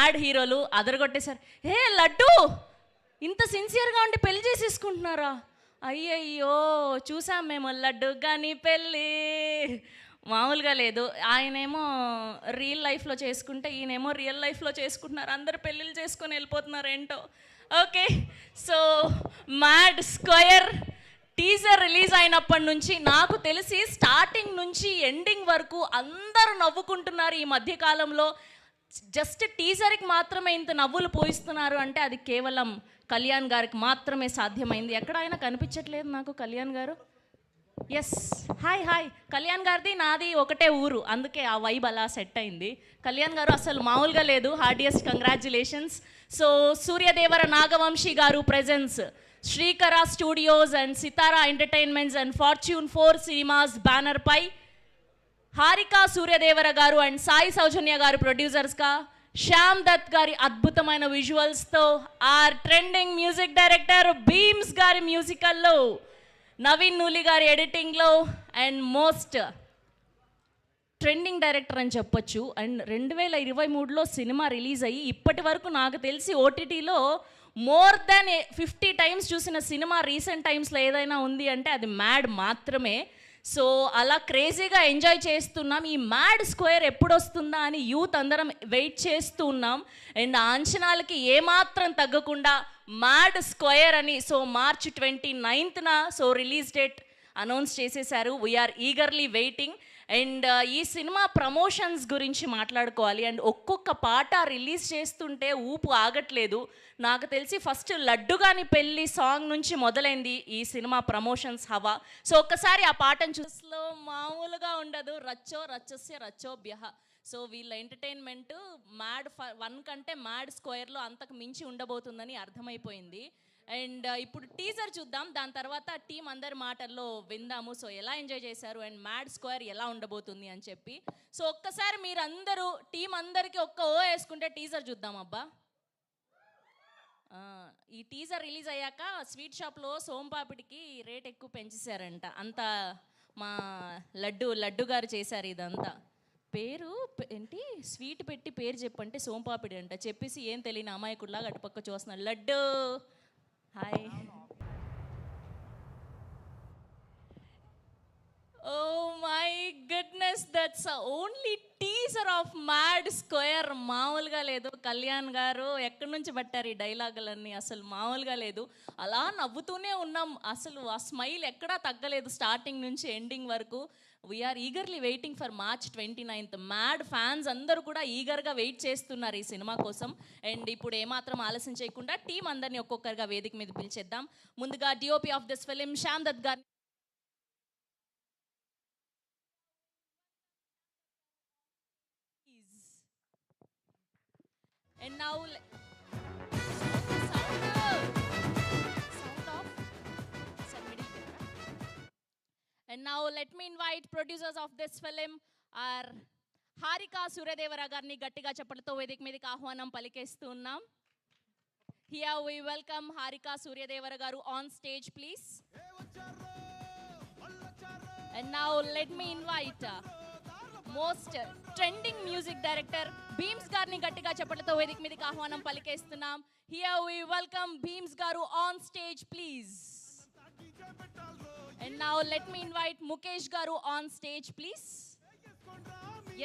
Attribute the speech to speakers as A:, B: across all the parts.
A: Mad హీరోలు అదరగొట్టేశారు. హే లడ్డు, ఇంత సిన్సియర్గా ఉండి పెళ్లి చేసేసుకుంటున్నారా? అయ్యయ్యో, చూసాం మేము లడ్డు కానీ పెళ్ళి మామూలుగా లేదు. ఆయనేమో రియల్ లైఫ్లో చేసుకుంటే, ఈయనేమో రియల్ లైఫ్లో చేసుకుంటున్నారు. అందరు పెళ్ళిళ్ళు చేసుకొని వెళ్ళిపోతున్నారు ఏంటో. Okay, so mad square teaser release అయినప్పటి నుంచి నాకు తెలిసి స్టార్టింగ్ నుంచి ఎండింగ్ వరకు అందరూ నవ్వుకుంటున్నారు. ఈ మధ్యకాలంలో జస్ట్ టీజర్కి మాత్రమే ఇంత నవ్వులు పోయిస్తున్నారు అంటే అది కేవలం కళ్యాణ్ గారికి మాత్రమే సాధ్యమైంది. ఎక్కడ ఆయన కనిపించట్లేదు నాకు కళ్యాణ్ గారు. Yes, hi hi. కళ్యాణ్ గారిది నాది ఒకటే ఊరు, అందుకే ఆ వైబ్ అలా సెట్ అయింది. కళ్యాణ్ గారు అసలు మామూలుగా లేదు. Heartiest congratulations. So Suryadevara Nagavamsi గారు presence Srikara studios and Sithara entertainments and fortune 4 cinemas banner పై హారిక సూర్యదేవర గారు అండ్ సాయి సౌజన్య గారు ప్రొడ్యూసర్స్గా, శ్యామ్ దత్ గారి అద్భుతమైన విజువల్స్తో, our trending music director Bheems గారి మ్యూజికల్లో, నవీన్ నూలి గారి ఎడిటింగ్లో, అండ్ మోస్ట్ ట్రెండింగ్ డైరెక్టర్ అని చెప్పొచ్చు. అండ్ 2023లో సినిమా రిలీజ్ అయ్యి ఇప్పటి వరకు నాకు తెలిసి ఓటీటీలో మోర్ దాన్ 50 టైమ్స్ చూసిన సినిమా రీసెంట్ టైమ్స్లో ఏదైనా ఉంది అంటే అది మ్యాడ్ మాత్రమే. సో అలా క్రేజీగా ఎంజాయ్ చేస్తున్నాం. ఈ మ్యాడ్ స్క్వేర్ ఎప్పుడు వస్తుందా అని యూత్ అందరం వెయిట్ చేస్తూ ఉన్నాం. అండ్ ఆ అంచనాలకి ఏమాత్రం తగ్గకుండా మ్యాడ్ స్క్వేర్ అని సో మార్చ్ 29న సో రిలీజ్ డేట్ అనౌన్స్ చేసేశారు. We're eagerly waiting. అండ్ ఈ సినిమా ప్రమోషన్స్ గురించి మాట్లాడుకోవాలి. అండ్ ఒక్కొక్క పాట రిలీజ్ చేస్తుంటే ఊపు ఆగట్లేదు. నాకు తెలిసి ఫస్ట్ లడ్డు గాని పెళ్ళి సాంగ్ నుంచి మొదలైంది ఈ సినిమా ప్రమోషన్స్ హవా. సో ఒక్కసారి ఆ పాటను చూస్లో మామూలుగా ఉండదు. రచ్చో రచ్చస్య రచ్చో బ్యహ. సో వీళ్ళ ఎంటర్టైన్మెంట్ మ్యాడ్ 1 కంటే మ్యాడ్ స్క్వేర్లో అంతకు మించి ఉండబోతుందని అర్థమైపోయింది. అండ్ ఇప్పుడు టీజర్ చూద్దాం, దాని తర్వాత టీం అందరి మాటల్లో విందాము. సో ఎలా ఎంజాయ్ చేశారు అండ్ మ్యాడ్ స్క్వేర్ ఎలా ఉండబోతుంది అని చెప్పి. సో ఒక్కసారి మీరందరూ టీం అందరికీ ఒక్క ఓ వేసుకుంటే టీజర్ చూద్దాం అబ్బా. ఈ టీజర్ రిలీజ్ అయ్యాక స్వీట్ షాప్లో సోంపాపిడికి రేట్ ఎక్కువ పెంచేశారంట. అంతా మా లడ్డు గారు చేశారు ఇదంతా. పేరు ఏంటి, స్వీట్ పెట్టి పేరు చెప్పంటే సోంపాపిడి అంట. చెప్పేసి ఏం తెలియని అమాయకుడిలాగా అటుపక్క చూస్తున్నాడు. Laddu hi. Oh my goodness, that's only teaser of Mad Square. మామూలుగా లేదు. కళ్యాణ్ గారు ఎక్కడి నుంచి పట్టారు ఈ డైలాగులన్నీ, అసలు మామూలుగా లేదు. అలా నవ్వుతూనే ఉన్నాం. అసలు ఆ స్మైల్ ఎక్కడా తగ్గలేదు స్టార్టింగ్ నుంచి ఎండింగ్ వరకు. We're eagerly waiting for March 29th. Mad fans అందరూ కూడా ఈగర్గా వెయిట్ చేస్తున్నారు ఈ సినిమా కోసం. అండ్ ఇప్పుడు ఏమాత్రం ఆలస్యం చేయకుండా టీం అందరినీ ఒక్కొక్కరిగా వేదిక మీద పిలిచేద్దాం. ముందుగా DOP of this film Shyam Dutt గారు. And now let me invite producers of this film are Harika Suryadevara గారిని గట్టిగా చప్పట్లతో వేదిక మీదకి ఆహ్వానం పలికేస్తున్నాం. Here we welcome Harika Suryadevara గారు on stage please. And now let me invite most trending music director Bheems గారిని గట్టిగా చప్పట్లతో వేదిక మీదకి ఆహ్వానం పలికేస్తున్నాం. హియర్ వి వెల్కమ్ బీమ్స్ గారు on stage please. And now let me invite Mukesh గారు on stage please.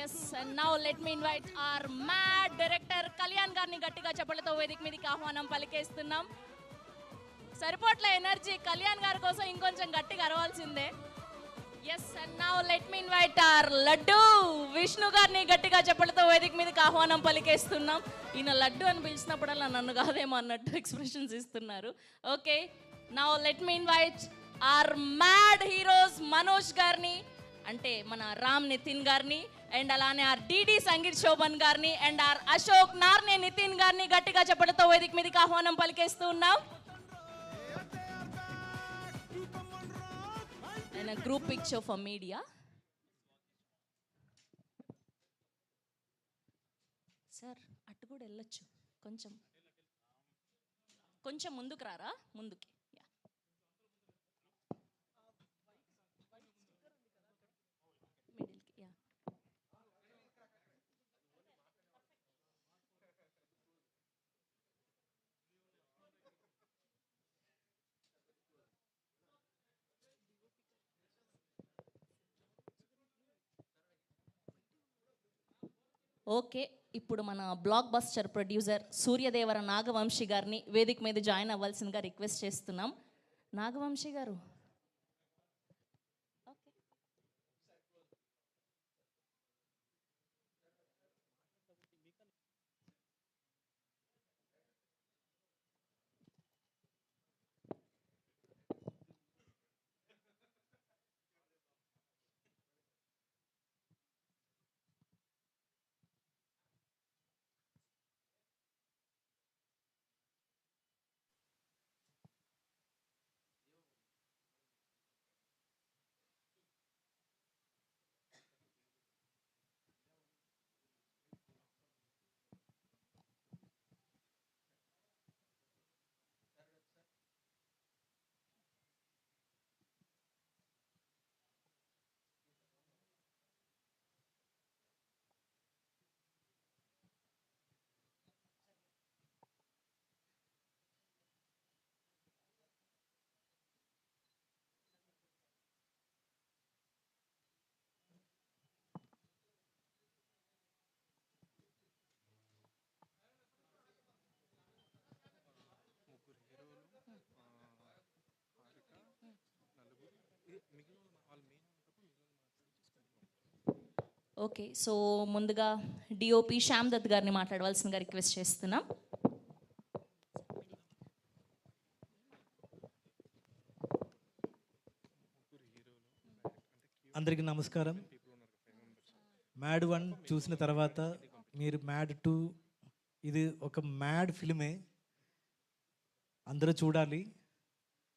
A: Yes, and now let me invite our Mad director Kalyan గారిని గట్టిగా చప్పట్లతో వేదిక మీదకి ఆహ్వానం పలికేస్తున్నాం. సరిపోట్ల ఎనర్జీ, కళ్యాణ్ గారి కోసం ఇంకొంచెం గట్టిగా అరవాల్సిందే. Yes, and now let me invite our Laddu Vishnu గారిని గట్టిగా చెప్పలతో వేదిక మీదకి ఆహ్వానం పలికేస్తున్నాం. ఈయన లడ్డు అని పిలిచినప్పుడల్లా నన్ను కాదేమో అన్నట్టు ఎక్స్ప్రెషన్స్ ఇస్తున్నారు. Okay, now let me invite our mad heroes Manoj గారిని, అంటే మన రామ్ నితిన్ గారిని, అండ్ అలానే ఆర్ డిడి సంగీత్ శోభన్ గారిని, అండ్ ఆర్ అశోక్ నార్నే నితిన్ గారిని గట్టిగా చెప్పలతో వేదిక మీదకి ఆహ్వానం పలికేస్తూ ఉన్నాం. And a group picture for media. Sir, అటు కూడా వెళ్ళొచ్చు. కొంచెం ముందుకు రారా, ముందుకి. మిడిల్కి. ఓకే, ఇప్పుడు మన blockbuster producer Suryadevara Nagavamsi గారిని వేదిక మీద జాయిన్ అవ్వాల్సిందిగా రిక్వెస్ట్ చేస్తున్నాం. నాగవంశీ గారు. ఓకే, సో ముందుగా డిఓపి శ్యామ్ దత్ గారిని మాట్లాడవలసిందిగా రిక్వెస్ట్ చేస్తున్నాం.
B: అందరికీ నమస్కారం. మ్యాడ్ 1 చూసిన తర్వాత మీరు మ్యాడ్ 2, ఇది ఒక మ్యాడ్ ఫిల్మే, అందరూ చూడాలి.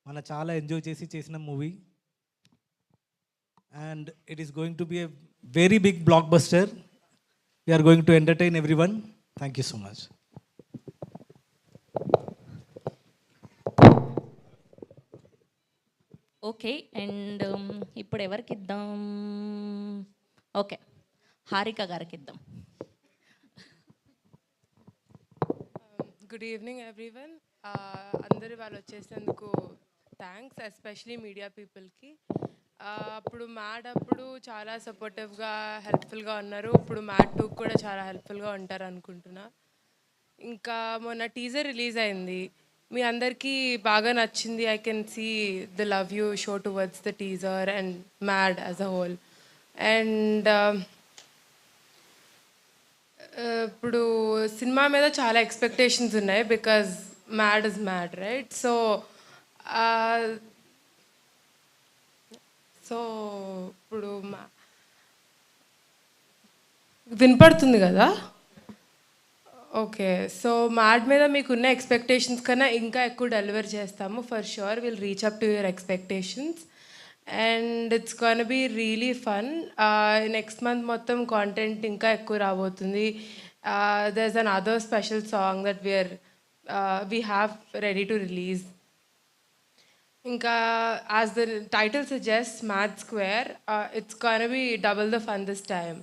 B: మన చాలా ఎంజాయ్ చేసిన movie and it is going to be a very big blockbuster. We're going to entertain everyone. Thank you so much.
A: Okay, and ఇప్పుడు ఎవరికి ఇద్దాం? ఓకే, హారిక గారికి ఇద్దాం.
C: Good evening everyone. అందరు వాళ్ళు వచ్చేసేందుకు థ్యాంక్స్, ఎస్పెషలీ మీడియా పీపుల్కి. అప్పుడు mad అప్పుడు చాలా సపోర్టివ్గా హెల్ప్ఫుల్గా ఉన్నారు. ఇప్పుడు మ్యాడ్ 2 కూడా చాలా హెల్ప్ఫుల్గా ఉంటారు అనుకుంటున్నా. ఇంకా మొన్న టీజర్ రిలీజ్ అయింది, మీ అందరికీ బాగా నచ్చింది. I can see the love you show towards the teaser and Mad as a whole. And ఇప్పుడు సినిమా మీద చాలా ఎక్స్పెక్టేషన్స్ ఉన్నాయి because Mad is Mad, right? So ఇప్పుడు వినపడుతుంది కదా? ఓకే, సో మ్యాడ్ మీద మీకున్న ఎక్స్పెక్టేషన్స్ కన్నా ఇంకా ఎక్కువ డెలివర్ చేస్తాము. For sure will reach up to your expectations and it's gonna be really fun. Next month మొత్తం కాంటెంట్ ఇంకా ఎక్కువ రాబోతుంది. There is another special song that we have ready to release. ఇంకా as the title suggest, Mad Square, it's gonna be double the fun this time.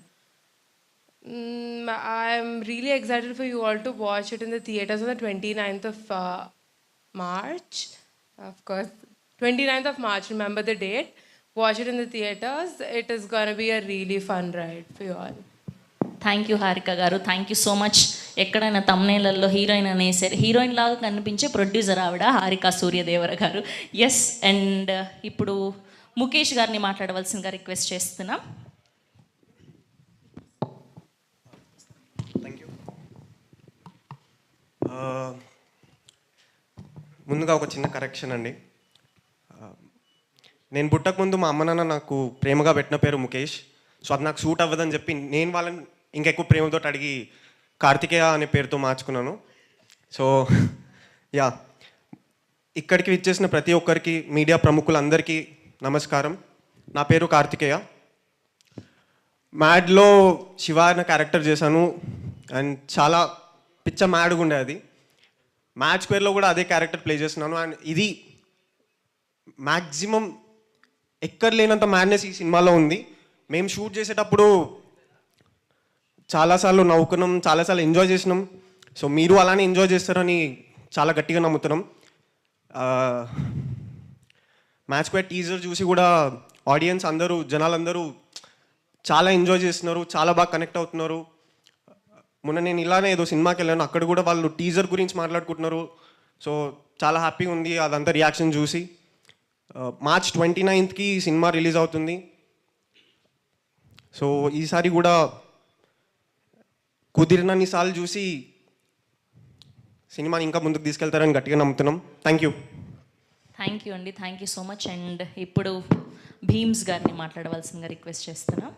C: I'm really excited for you all to watch it in the theaters on the 29th of March. Of course, 29th of March, remember the date. Watch it in the theaters. It is going to be a really fun ride for you all.
A: Thank you Harika గారు, thank you so much. ఎక్కడైనా తమ్నేళ్లలో heroine అనేసారు, heroine లాగా కనిపించే producer ఆవిడ హారిక సూర్యదేవర గారు. Yes, and ఇప్పుడు ముఖేష్ గారిని మాట్లాడవలసిందిగా request చేస్తున్నాం.
D: ముందుగా ఒక చిన్న కరెక్షన్ అండి. నేను పుట్టకముందు మా అమ్మ నాన్న నాకు ప్రేమగా పెట్టిన పేరు ముఖేష్. సో అది నాకు సూట్ అవ్వదని చెప్పి నేను వాళ్ళని ఇంకెక్కువ ప్రేమతో అడిగి కార్తికేయ అనే పేరుతో మార్చుకున్నాను. సో యా, ఇక్కడికి విచ్చేసిన ప్రతి ఒక్కరికి, మీడియా ప్రముఖులందరికీ నమస్కారం. నా పేరు కార్తికేయ. మ్యాడ్లో శివ అనే క్యారెక్టర్ చేశాను అండ్ చాలా పిచ్చ మ్యాడ్గా ఉండే అది. మ్యాడ్ స్క్వేర్లో కూడా అదే క్యారెక్టర్ ప్లే చేస్తున్నాను అండ్ ఇది మ్యాక్సిమం ఎక్కడ లేనంత మ్యాడ్నెస్ ఈ సినిమాలో ఉంది. మేము షూట్ చేసేటప్పుడు చాలాసార్లు నవ్వుకున్నాం, చాలాసార్లు ఎంజాయ్ చేసినాం. సో మీరు అలానే ఎంజాయ్ చేస్తారని చాలా గట్టిగా నమ్ముతున్నాం. మ్యాడ్ స్క్వేర్ టీజర్ చూసి కూడా ఆడియన్స్ అందరూ, జనాలందరూ చాలా ఎంజాయ్ చేస్తున్నారు, చాలా బాగా కనెక్ట్ అవుతున్నారు. మొన్న నేను ఇలానే ఏదో సినిమాకి వెళ్ళాను, అక్కడ కూడా వాళ్ళు టీజర్ గురించి మాట్లాడుకుంటున్నారు. సో చాలా హ్యాపీగా ఉంది అదంతా రియాక్షన్ చూసి. మార్చ్ 29కి సినిమా రిలీజ్ అవుతుంది. సో ఈసారి కూడా కుదిరినన్ని సార్లు చూసి సినిమాని ఇంకా ముందుకు తీసుకెళ్తారని గట్టిగా నమ్ముతున్నాం. థ్యాంక్ యూ
A: అండి, thank you so much. And ఇప్పుడు భీమ్స్ గారిని మాట్లాడవలసిందిగా రిక్వెస్ట్ చేస్తున్నాం.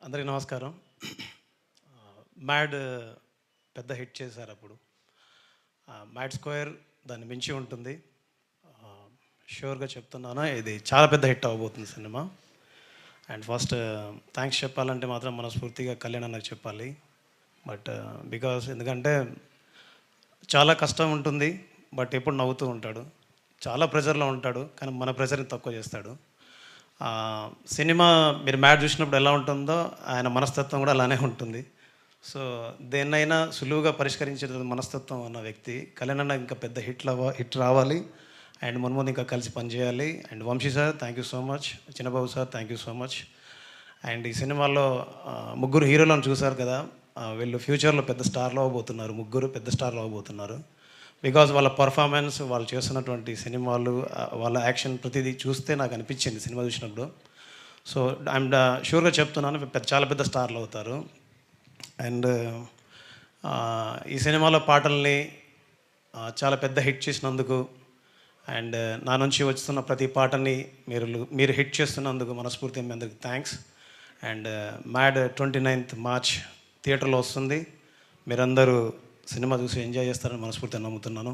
E: అందరికీ నమస్కారం. మ్యాడ్ పెద్ద హిట్ చేశారు అప్పుడు. మ్యాడ్ స్క్వేర్ దాన్ని మించి ఉంటుంది. షూర్గా చెప్తున్నాను, ఇది చాలా పెద్ద హిట్ అవ్వబోతుంది సినిమా. అండ్ ఫస్ట్ థ్యాంక్స్ చెప్పాలంటే మాత్రం మనస్ఫూర్తిగా కళ్యాణ్ అన్నకు చెప్పాలి. బట్ ఎందుకంటే చాలా కష్టం ఉంటుంది, బట్ ఎప్పుడు నవ్వుతూ ఉంటాడు. చాలా ప్రెజర్లో ఉంటాడు, కానీ మన ప్రెజర్ని తక్కువ చేస్తాడు. సినిమా మీరు మ్యాడ్ చూసినప్పుడు ఎలా ఉంటుందో ఆయన మనస్తత్వం కూడా అలానే ఉంటుంది. సో దేన్నైనా సులువుగా పరిష్కరించే మనస్తత్వం ఉన్న వ్యక్తి కళ్యాణ్ అన్న. ఇంకా పెద్ద హిట్ రావాలి అండ్ మున్ముందు ఇంకా కలిసి పనిచేయాలి. And Vamsi sir thank you so much, Chinnababu sir thank you so much. And ఈ సినిమాలో ముగ్గురు హీరోలను చూశారు కదా, వీళ్ళు ఫ్యూచర్లో పెద్ద స్టార్లు అవ్వబోతున్నారు. ముగ్గురు పెద్ద స్టార్లు అవ్వబోతున్నారు. బికాజ్ వాళ్ళ పర్ఫార్మెన్స్, వాళ్ళు చేస్తున్నటువంటి సినిమాలు, వాళ్ళ యాక్షన్ ప్రతిదీ చూస్తే నాకు అనిపించింది సినిమా చూసినప్పుడు. సో ఐఎమ్ షూర్గా చెప్తున్నాను, చాలా పెద్ద స్టార్లు అవుతారు. అండ్ ఈ సినిమాలో పాటల్ని చాలా పెద్ద హిట్ చేసినందుకు అండ్ నా నుంచి వస్తున్న ప్రతి పాటని మీరు హిట్ చేస్తున్నందుకు మనస్ఫూర్తిగా మీ అందరికి thanks. And mad 29th March థియేటర్లో వస్తుంది. మీరందరూ సినిమా చూసి ఎంజాయ్ చేస్తారని మనస్ఫూర్తిగా నమ్ముతున్నాను.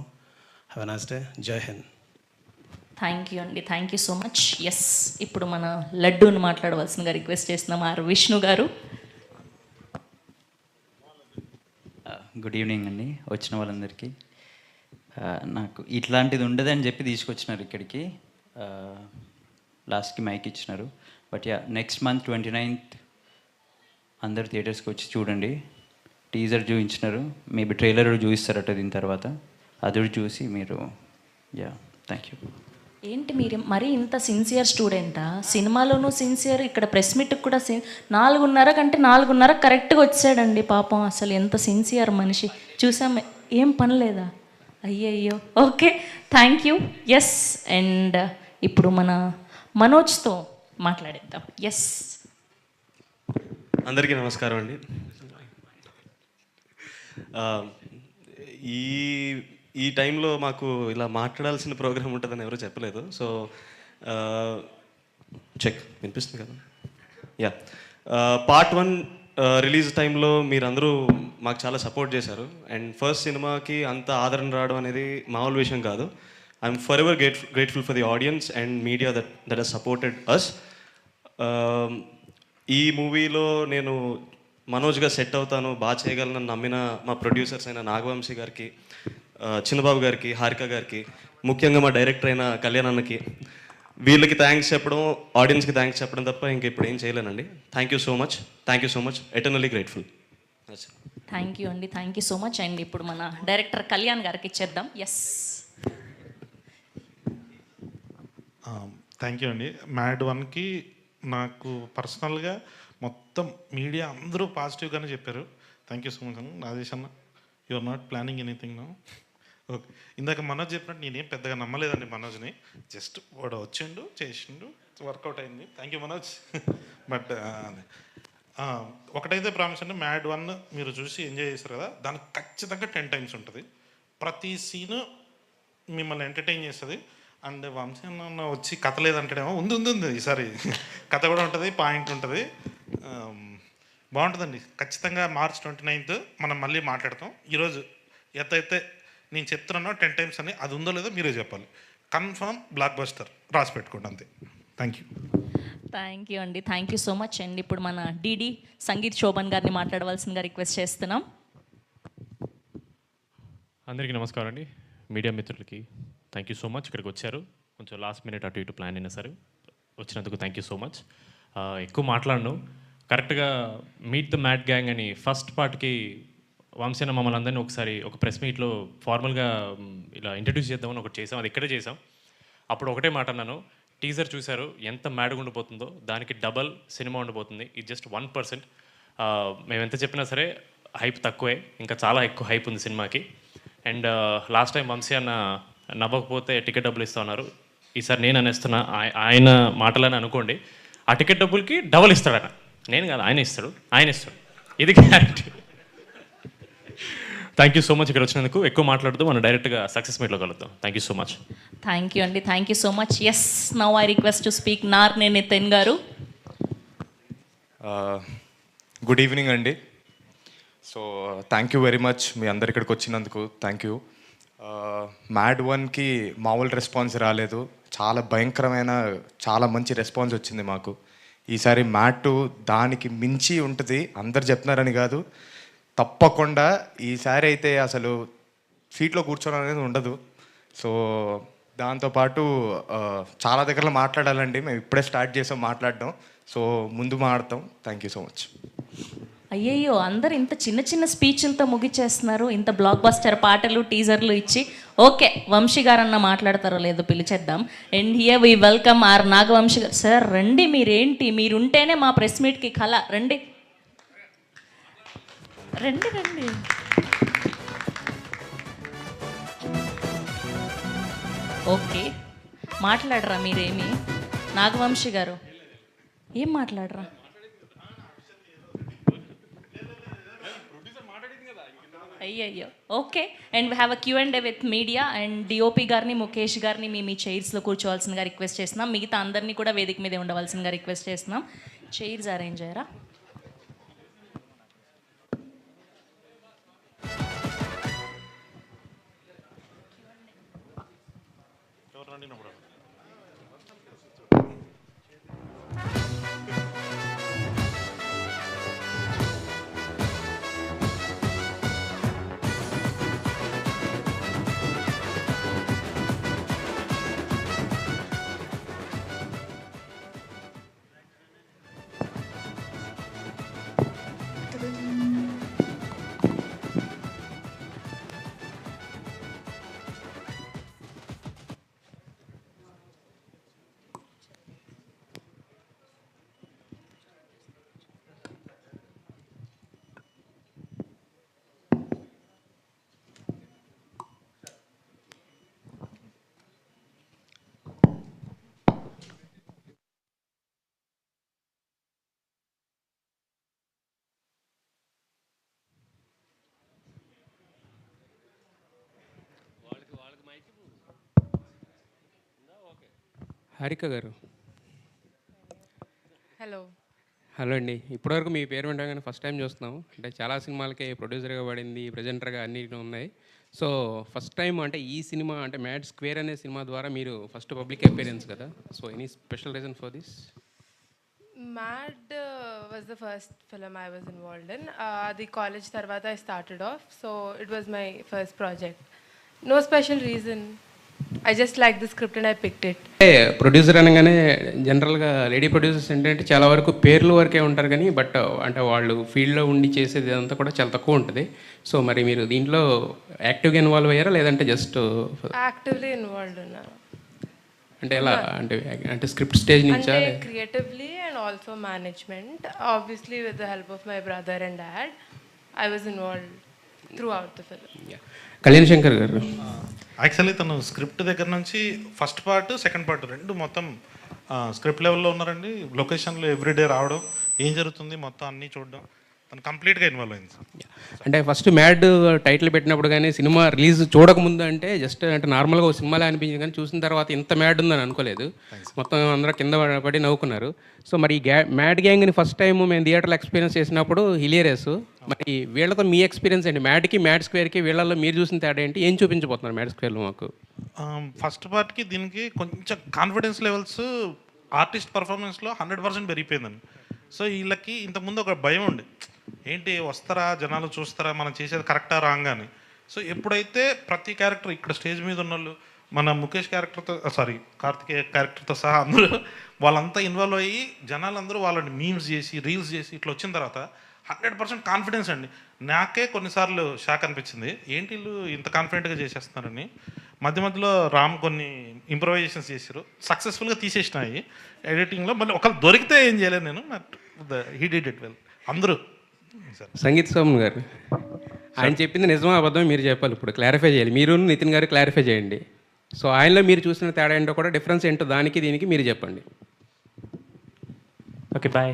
E: Have a nice day. జై హింద్.
A: అండి, thank you so much. Yes, ఇప్పుడు మన లడ్డూని మాట్లాడవలసిందిగా రిక్వెస్ట్ చేస్తున్నాం. ఆర్ విష్ణు గారు.
F: గుడ్ ఈవినింగ్ అండి వచ్చిన వాళ్ళందరికీ. నాకు ఇట్లాంటిది ఉండదని చెప్పి తీసుకొచ్చినారు ఇక్కడికి, లాస్ట్కి మైక్ ఇచ్చినారు. బట్ నెక్స్ట్ మంత్ 29th అందరు థియేటర్స్కి వచ్చి చూడండి. టీజర్ చూపించినారు, మేబీ ట్రైలర్ చూపిస్తారట దీని తర్వాత, అది చూసి మీరు థ్యాంక్ యూ.
A: ఏంటి మీరు మరీ ఇంత సిన్సియర్ స్టూడెంటా? సినిమాలోనూ సిన్సియర్, ఇక్కడ ప్రెస్ మీట్కి కూడా 4:30 కంటే 4:30 కరెక్ట్గా వచ్చాడండి పాపం. అసలు ఎంత సిన్సియర్ మనిషి చూసాం. ఏం పని లేదా? అయ్యయ్యో. Okay, thank you. Yes, and ఇప్పుడు మన మనోజ్తో మాట్లాడేద్దాం. ఎస్,
G: అందరికీ నమస్కారం అండి. ఈ టైంలో మాకు ఇలా మాట్లాడాల్సిన ప్రోగ్రామ్ ఉంటుందని ఎవరు చెప్పలేదు. సో చెక్ వినిపిస్తుంది కదా? యా, పార్ట్ 1 రిలీజ్ టైంలో మీరందరూ మాకు చాలా సపోర్ట్ చేశారు. అండ్ ఫస్ట్ సినిమాకి అంత ఆదరణ రావడం అనేది మామూలు విషయం కాదు. I'm forever grateful for the audience and media that has supported us. ఈ మూవీలో నేను మనోజ్గా సెట్ అవుతాను, బాగా చేయగలను నమ్మిన మా ప్రొడ్యూసర్స్ అయిన నాగవంశీ గారికి, చిన్నబాబు గారికి, హారిక గారికి, ముఖ్యంగా మా డైరెక్టర్ అయిన కళ్యాణ్ అన్నకి, వీళ్ళకి థ్యాంక్స్ చెప్పడం, ఆడియన్స్కి థ్యాంక్స్ చెప్పడం తప్ప ఇంకా ఇప్పుడు ఏం చేయలేనండి. Thank you so much, eternally grateful.
A: అండి, thank you so much. And ఇప్పుడు మన డైరెక్టర్ కళ్యాణ్ గారికి ఇచ్చేద్దాం. ఎస్,
H: థ్యాంక్ యూ అండి. మ్యాడ్ 1కి నాకు పర్సనల్గా మొత్తం మీడియా అందరూ పాజిటివ్గానే చెప్పారు. థ్యాంక్ యూ సో మచ్ అన్న. రాజేష్ అన్న, you are not planning anything no. Okay, ఇందాక మనోజ్ చెప్పినట్టు నేనేం పెద్దగా నమ్మలేదండి మనోజ్ని. జస్ట్ వాడు వచ్చిండు, చేసిండు, వర్కౌట్ అయింది. Thank you Manoj. బట్ ఒకటైతే ప్రామిస్ అండి, మ్యాడ్ 1 మీరు చూసి ఎంజాయ్ చేస్తారు కదా, దానికి ఖచ్చితంగా 10 times ఉంటుంది. ప్రతి సీను మిమ్మల్ని ఎంటర్టైన్ చేస్తుంది. అండ్ వంశీ అన్న వచ్చి కథ లేదంటాడేమో, ఉంది ఈసారి కథ కూడా ఉంటుంది, పాయింట్ ఉంటుంది, బాగుంటుందండి. ఖచ్చితంగా మార్చ్ 29th మనం మళ్ళీ మాట్లాడతాం. ఈరోజు అయితే నేను చెప్తున్నాను 10 times అని, అది ఉందో లేదో మీరే చెప్పాలి. కన్ఫర్మ్ బ్లాక్ బస్టర్, రాసి పెట్టుకోండి అంతే. థ్యాంక్ యూ
A: అండి, thank you so much. And ఇప్పుడు మన డిడి సంగీత్ శోభన్ గారిని మాట్లాడవలసిందిగా రిక్వెస్ట్ చేస్తున్నాం.
I: అందరికీ నమస్కారం అండి. మీడియా మిత్రులకి థ్యాంక్ యూ సో మచ్. ఇక్కడికి వచ్చారు, కొంచెం లాస్ట్ మినిట్ అటు ఇటు ప్లాన్ అయినా సరే వచ్చినందుకు థ్యాంక్ యూ సో మచ్. ఎక్కువ మాట్లాడను, కరెక్ట్గా మీట్ ద మ్యాడ్ గ్యాంగ్ అని ఫస్ట్ పార్ట్కి వంశీన మమ్మల్ని అందరినీ ఒకసారి ఒక ప్రెస్ మీట్లో ఫార్మల్గా ఇలా ఇంట్రడ్యూస్ చేద్దామని ఒకటి చేసాం, అది ఇక్కడే చేసాం. అప్పుడు ఒకటే మాట అన్నాను, టీజర్ చూశారు, ఎంత మ్యాడ్గా ఉండిపోతుందో దానికి డబల్ సినిమా ఉండిపోతుంది. ఇది జస్ట్ 1%. మేము ఎంత చెప్పినా సరే హైప్ తక్కువే, ఇంకా చాలా ఎక్కువ హైప్ ఉంది సినిమాకి. అండ్ లాస్ట్ టైం వంశీ అన్న నవ్వకపోతే టికెట్ డబ్బులు ఇస్తా ఉన్నారు. ఈసారి నేను అనేస్తున్నా, ఆయన మాటలని అనుకోండి. ఆ టికెట్ డబ్బులకి డబల్ ఇస్తాడు ఆయన, నేను కాదు, ఆయన ఇస్తాడు. ఇది guarantee. Thank you so much ఇక్కడ వచ్చినందుకు. ఎక్కువ మాట్లాడుతూ మనం డైరెక్ట్గా సక్సెస్ మీట్లో కలుద్దాం. Thank you so much.
A: Thank you అండి, thank you so much. Yes, now I request to speak Narne Nithin గారు.
J: గుడ్ ఈవినింగ్ అండి. So thank you very much మీ అందరు ఇక్కడికి వచ్చినందుకు. Thank you. మ్యాడ్ 1కి మామూలు రెస్పాన్స్ రాలేదు, చాలా భయంకరమైన చాలా మంచి రెస్పాన్స్ వచ్చింది మాకు. ఈసారి మ్యాడ్ 2 దానికి మించి ఉంటుంది. అందరు చెప్తున్నారని కాదు, తప్పకుండా ఈసారి అయితే అసలు సీట్లో కూర్చోడం అనేది ఉండదు. సో దాంతోపాటు చాలా దగ్గరలో మాట్లాడాలండి. మేము ఇప్పుడే స్టార్ట్ చేసాం మాట్లాడడం, సో ముందు మాట్లాడతాం. Thank you so much.
A: అయ్యయ్యో, అందరు ఇంత చిన్న చిన్న స్పీచ్లతో ముగిచేస్తున్నారు, ఇంత బ్లాక్ బస్టర్ పాటలు టీజర్లు ఇచ్చి. ఓకే, వంశీ గారన్న మాట్లాడతారో లేదో పిలిచేద్దాం. And here we welcome our Nagavamsi గారు. సార్ రండి, మీరేంటి, మీరుంటేనే మా ప్రెస్ మీట్కి కళ. రండి రండి రండి. ఓకే, మాట్లాడరా మీరేమి? నాగవంశీ గారు ఏం మాట్లాడరా? అయ్యయ్యో, okay. And we have a Q&A with media. And DOP గారిని, ముఖేష్ గారిని మీ చైర్స్లో కూర్చోవాల్సిందిగా రిక్వెస్ట్ చేస్తున్నాం. మిగతా అందరినీ కూడా వేదిక మీదే ఉండవలసిందిగా రిక్వెస్ట్ చేస్తున్నాం. చైర్స్ అరేంజ్ అయ్యారా?
K: హారిక గారు,
C: హలో.
K: హలో అండి. ఇప్పటివరకు మీ పేరు వింటాం, ఫస్ట్ టైం చూస్తున్నాం. అంటే చాలా సినిమాలకి ప్రొడ్యూసర్గా పడింది, ప్రజెంటర్గా అన్ని ఉన్నాయి. సో ఫస్ట్ టైం అంటే ఈ సినిమా అంటే మ్యాడ్ స్క్వేర్ అనే సినిమా ద్వారా మీరు ఫస్ట్ పబ్లిక్ అపీరెన్స్ కదా. So any special reason for this?
C: Mad was the first film I was involved in. The college tarvata I started off, so it was my first project. No special reason. I just liked the script and I picked it.
K: Producer అనగానే జనరల్గా lady producers ఏంటంటే చాలా వరకు పేర్లు వరకే ఉంటారు కానీ but అంటే వాళ్ళు ఫీల్డ్లో ఉండి చేసేది అంతా కూడా చాలా తక్కువ ఉంటుంది. సో మరి మీరు దీంట్లో యాక్టివ్గా ఇన్వాల్వ్ అయ్యారా లేదంటే జస్ట్
C: Actively involved in
K: అంటే ఎలా అంటే అంటే స్క్రిప్ట్ స్టేజ్ నుంచా?
C: creatively and also management. Obviously with the help of my brother and dad, I was involved throughout the film.
K: Kalyan Shankar గారు,
H: యాక్చువల్లీ తను స్క్రిప్ట్ దగ్గర నుంచి ఫస్ట్ పార్ట్ సెకండ్ పార్ట్ రెండు మొత్తం స్క్రిప్ట్ లెవెల్లో ఉన్నారండి. లొకేషన్లో ఎవ్రీడే రావడం, ఏం జరుగుతుంది మొత్తం అన్నీ చూడడం, తను కంప్లీట్గా ఇన్వాల్వ్ అయింది సార్.
K: అంటే ఫస్ట్ మ్యాడ్ టైటిల్ పెట్టినప్పుడు కానీ సినిమా రిలీజ్ చూడకముందు అంటే జస్ట్ అంటే నార్మల్గా ఒక సినిమాలో అనిపించింది కానీ చూసిన తర్వాత ఇంత మ్యాడ్ ఉందని అనుకోలేదు. మొత్తం అందరూ కింద పడి నవ్వుకున్నారు. సో మరి ఈ మ్యాడ్ గ్యాంగ్ని ఫస్ట్ టైం మేము థియేటర్లో ఎక్స్పీరియన్స్ చేసినప్పుడు హిలేరియస్. మరి వీళ్ళతో మీ ఎక్స్పీరియన్స్ ఏంటి? మ్యాడ్కి మ్యాడ్ స్క్వేర్కి వీళ్ళల్లో మీరు చూసిన తేడా ఏంటి? ఏం చూపించబోతున్నారు మ్యాడ్ స్క్వేర్లో మాకు?
H: ఫస్ట్ పార్ట్కి దీనికి కొంచెం కాన్ఫిడెన్స్ లెవెల్స్ ఆర్టిస్ట్ పర్ఫార్మెన్స్లో 100% పెరిగిపోయిందండి. సో వీళ్ళకి ఇంతకుముందు ఒక భయం ఉండే, ఏంటి వస్తారా జనాలు చూస్తారా మనం చేసేది కరెక్టా రాంగా అని. సో ఎప్పుడైతే ప్రతి క్యారెక్టర్ ఇక్కడ స్టేజ్ మీద ఉన్న వాళ్ళు మన ముఖేష్ క్యారెక్టర్తో కార్తికేయ క్యారెక్టర్తో సహా అందరూ వాళ్ళంతా ఇన్వాల్వ్ అయ్యి జనాలందరూ వాళ్ళని మీమ్స్ చేసి రీల్స్ చేసి ఇట్లా వచ్చిన తర్వాత 100% కాన్ఫిడెన్స్ అండి. నాకే కొన్నిసార్లు షాక్ అనిపించింది, ఏంటి వీళ్ళు ఇంత కాన్ఫిడెంట్గా చేసేస్తున్నారని. మధ్య మధ్యలో రామ్ కొన్ని ఇంప్రవైజేషన్స్ చేశారు, సక్సెస్ఫుల్గా తీసేసినాయి ఎడిటింగ్లో. మళ్ళీ ఒకళ్ళు దొరికితే ఏం చేయలేదు నేను, but he did it well అందరూ. సార్
K: సంగీత్ సోమన్ గారు, ఆయన చెప్పింది నిజమా అబద్ధం మీరు చెప్పాలి, ఇప్పుడు క్లారిఫై చేయాలి. మీరు నితిన్ గారు క్లారిఫై చేయండి. సో ఆయనలో మీరు చూసిన తేడా ఏంటో కూడా, డిఫరెన్స్ ఏంటో దానికి దీనికి మీరు చెప్పండి.
I: Okay bye.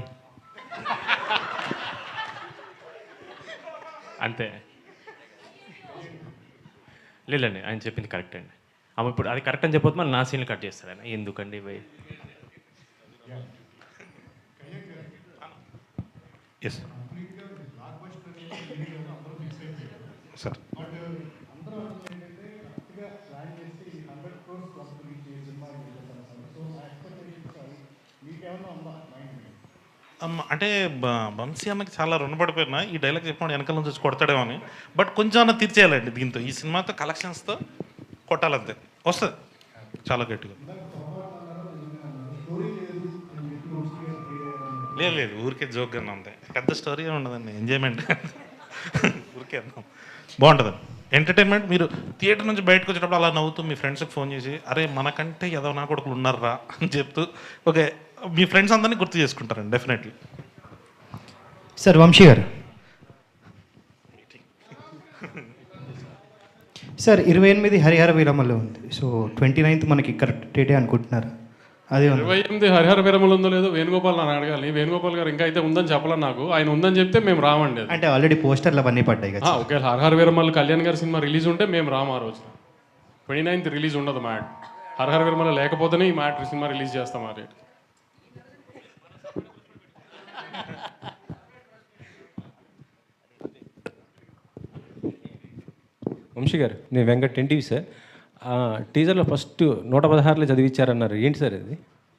I: అంతే లేదండి, ఆయన చెప్పింది కరెక్ట్ అండి. ఆమె ఇప్పుడు అది కరెక్ట్ అని చెప్పొద్దు, మళ్ళీ నా సీన్లు కట్ చేస్తారు ఆయన. ఎందుకండి భయ్?
H: Yes sir. అంటే వంశీ అన్నకి చాలా రుణపడిపోయినా ఈ డైలాగ్ చెప్పినప్పుడు వెనకాల నుంచి వచ్చి కొడతాడేమో అని, బట్ కొంచెం అన్న తీర్చేయాలండి దీంతో, ఈ సినిమాతో కలెక్షన్స్తో కొట్టాలంతే, వస్తుంది చాలా గట్టిగా. లేదు ఊరికే జోక్గా అంతే, పెద్ద స్టోరీ ఉండదండి, ఎంజాయ్మెంట్ ఊరికే అన్నాం, బాగుంటుందండి ఎంటర్టైన్మెంట్. మీరు థియేటర్ నుంచి బయటకు వచ్చేటప్పుడు అలా నవ్వుతూ మీ ఫ్రెండ్స్కి ఫోన్ చేసి అరే మనకంటే ఏదో నా కొడుకులు ఉన్నారా అని చెప్తూ ఓకే మీ ఫ్రెండ్స్ అందరినీ గుర్తు చేసుకుంటారండి డెఫినెట్లీ.
L: సార్ వంశీ గారు, సార్ 28 హరిహర వీరమల్లో ఉంది, సో 29th మనకి కరెక్ట్ డేటే అనుకుంటున్నారు? అదే
M: 28 హరిహర వీరమలు ఉందో లేదో వేణుగోపాల్ నన్ను అడగాలి. వేణుగోపాల్ గారు ఇంకా అయితే ఉందని చెప్పాలి నాకు, ఆయన ఉందని చెప్తే మేము రామండి.
L: అంటే ఆల్రెడీ పోస్టర్లు అవన్నీ పడ్డాయి కదా.
M: ఓకే, హరిహర వీరమల్ కళ్యాణ్ గారి సినిమా రిలీజ్ ఉంటే మేము రాము ఆ రోజు. 29th రిలీజ్ ఉండదు మ్యాట్. హరిహర వీరమల లేకపోతేనే ఈ మ్యాట్ సినిమా రిలీజ్ చేస్తాం ఆ రేట్.
N: వంశీ గారు, నేను వెంకట్ ఎన్టీవీ సార్. టీజర్లో ఫస్ట్ 116లో చదివించారన్నారు, ఏంటి సార్ అది?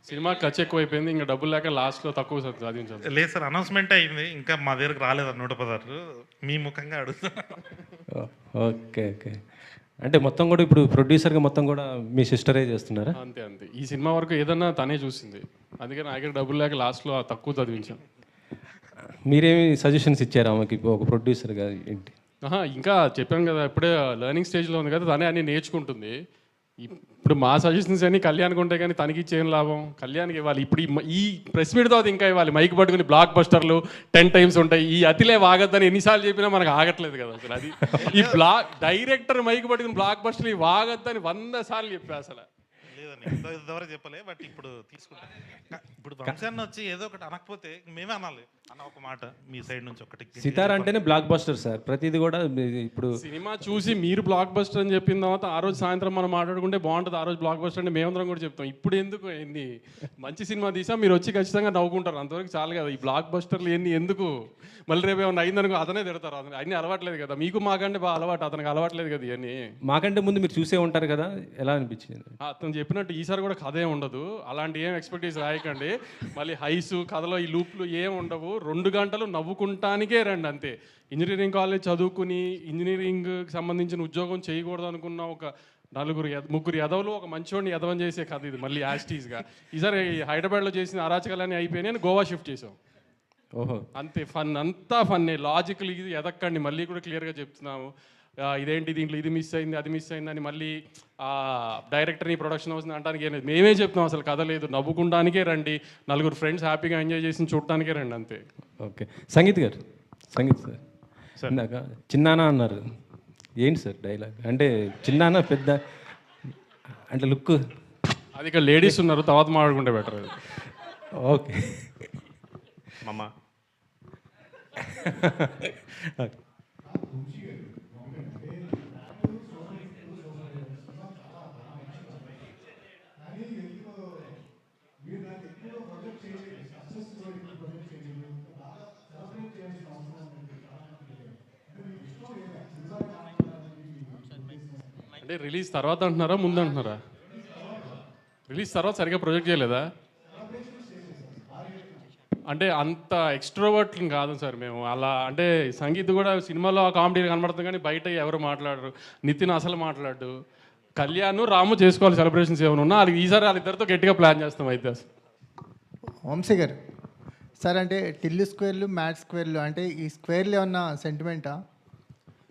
M: సినిమా ఖర్చు ఎక్కువ అయిపోయింది, ఇంకా డబ్బులు లేక లాస్ట్లో తక్కువ చదివించాను.
H: లేదు సార్, అనౌన్స్మెంట్ అయింది, ఇంకా మా దగ్గరకు రాలేదు 116, మీ ముఖంగా అడుగుతున్నా.
N: ఓకే ఓకే, అంటే మొత్తం కూడా ఇప్పుడు ప్రొడ్యూసర్గా మొత్తం కూడా మీ సిస్టరే చేస్తున్నారా?
M: అంతే అంతే, ఈ సినిమా వరకు ఏదన్నా తనే చూసింది, అందుకని ఆయన డబ్బులు లేక లాస్ట్లో తక్కువ చదివించాను.
N: మీరేమి సజెషన్స్ ఇచ్చారు ఆమెకి ఒక ప్రొడ్యూసర్గా ఏంటి?
M: ఇంకా చెప్పాను కదా, ఇప్పుడే లెర్నింగ్ స్టేజ్లో ఉంది కదా, తనే అన్ని నేర్చుకుంటుంది. ఇప్పుడు మా సజెషన్స్ అన్ని కళ్యాణ్కి ఉంటాయి కానీ తనకి ఇచ్చేం లాభం, కళ్యాణ్కి ఇవ్వాలి. ఇప్పుడు ఈ ప్రెస్ మీట్ తర్వాత ఇంకా ఇవ్వాలి, మైక్ పట్టుకుని బ్లాక్ బస్టర్లు 10 times ఉంటాయి. ఈ అతిలే వాగద్దని ఎన్నిసార్లు చెప్పినా మనకు ఆగట్లేదు కదా అసలు. అది ఈ డైరెక్టర్ మైక్ పట్టుకుని బ్లాక్ బస్టర్లు ఈ వాగద్దని 100 సార్లు చెప్పా అసలు.
H: లేదండి, ఇంతవరకు చెప్పలే, బట్ ఇప్పుడు తీసుకుంటాం. ఇప్పుడు వంశాన్ని వచ్చి ఏదో ఒకటి అనకపోతే మేమే అనాలి అన్న ఒక మాట మీ సైడ్ నుంచి ఒకటి.
N: సితార్ అంటేనే బ్లాక్ బస్టర్ సార్, ప్రతిది కూడా. ఇప్పుడు
M: సినిమా చూసి మీరు బ్లాక్ బస్టర్ అని చెప్పిన తర్వాత ఆ రోజు సాయంత్రం మనం మాట్లాడుకుంటే బాగుంటుంది, ఆ రోజు బ్లాక్ బస్టర్ అంటే మేమందరం కూడా చెప్తాం. ఇప్పుడు ఎందుకు ఏంది మంచి సినిమా తీసా మీరు వచ్చి ఖచ్చితంగా నవ్వుకుంటారు, అంతవరకు చాలు కదా. ఈ బ్లాక్ బస్టర్లు ఏంది ఎందుకు? మళ్ళీ రేపు ఏమన్నా అయిందనుకో అతనే తిడతారు. అన్ని అలవాట్లేదు కదా మీకు, మాకంటే బాగా అలవాటు, అతనికి అలవాట్లేదు కదా ఇవన్నీ.
N: మాకంటే ముందు మీరు చూసే ఉంటారు కదా, ఎలా అనిపించింది?
M: అతను చెప్పినట్టు ఈసారి కూడా కథ ఏమి ఉండదు, అలాంటి ఏం ఎక్స్పెక్టేషన్ రాయకండి. మళ్ళీ హైస్ కథలో ఈ లూప్లు ఏం ఉండవు, 2 గంటలు నవ్వుకుంటానికే రండి అంతే. ఇంజనీరింగ్ కాలేజ్ చదువుకుని ఇంజనీరింగ్కి సంబంధించిన ఉద్యోగం చేయకూడదు అనుకున్న ఒక 3 ఎదవలు ఒక మంచివాడిని ఎదవని చేసే కథ ఇది, మళ్ళీ యాస్టీస్గా. ఈసారి హైదరాబాద్లో చేసిన అరాచకాలన్నీ అయిపోయినాయి, గోవా షిఫ్ట్ చేసాం.
N: ఓహో,
M: అంతే, ఫన్ అంతా ఫన్నే. లాజికల్ ఇది ఎదక్కండి, మళ్ళీ కూడా క్లియర్గా చెప్తున్నాము. ఇదేంటి దీంట్లో ఇది మిస్ అయింది అది మిస్ అయింది అని మళ్ళీ డైరెక్టర్ని ప్రొడక్షన్ హౌస్ని అంటానికి ఏం లేదు. మేమే చెప్తున్నాం అసలు కథ లేదు, నవ్వుకుంటానికే రండి, 4 ఫ్రెండ్స్ హ్యాపీగా ఎంజాయ్ చేసి చూడటానికే రండి అంతే.
N: ఓకే, సంగీత్ గారు, సంగీత్ సార్ ఇందాక చిన్నానా అన్నారు, ఏంటి సార్ డైలాగ్? అంటే చిన్నానా పెద్ద అంటే లుక్
M: అది ఇక్కడ లేడీస్ ఉన్నారు, తర్వాత మాట్లాడుకుంటే బెటర్ అది.
N: ఓకే
I: మమ్మ
M: అంటే రిలీజ్ తర్వాత అంటున్నారా ముందు అంటున్నారా? రిలీజ్ తర్వాత సరిగ్గా ప్రొజెక్ట్ చేయలేదా? అంటే అంత ఎక్స్ట్రోవర్ట్ కాదు సార్ మేము. అలా అంటే సంగీత్ కూడా సినిమాలో కామెడీ కనబడుతుంది కానీ బయట ఎవరు మాట్లాడరు. నితిన్ అసలు మాట్లాడు. కళ్యాణ్ రాము చేసుకోవాలి సెలబ్రేషన్స్ ఏమైనా ఉన్నా, అది ఈసారి వాళ్ళిద్దరితో గట్టిగా ప్లాన్ చేస్తాం అయితే.
O: వంశీ గారు సార్, అంటే టిల్లు స్క్వేర్లు మ్యాట్ స్క్వేర్లు అంటే ఈ స్క్వేర్లు ఏమన్నా సెంటిమెంటా?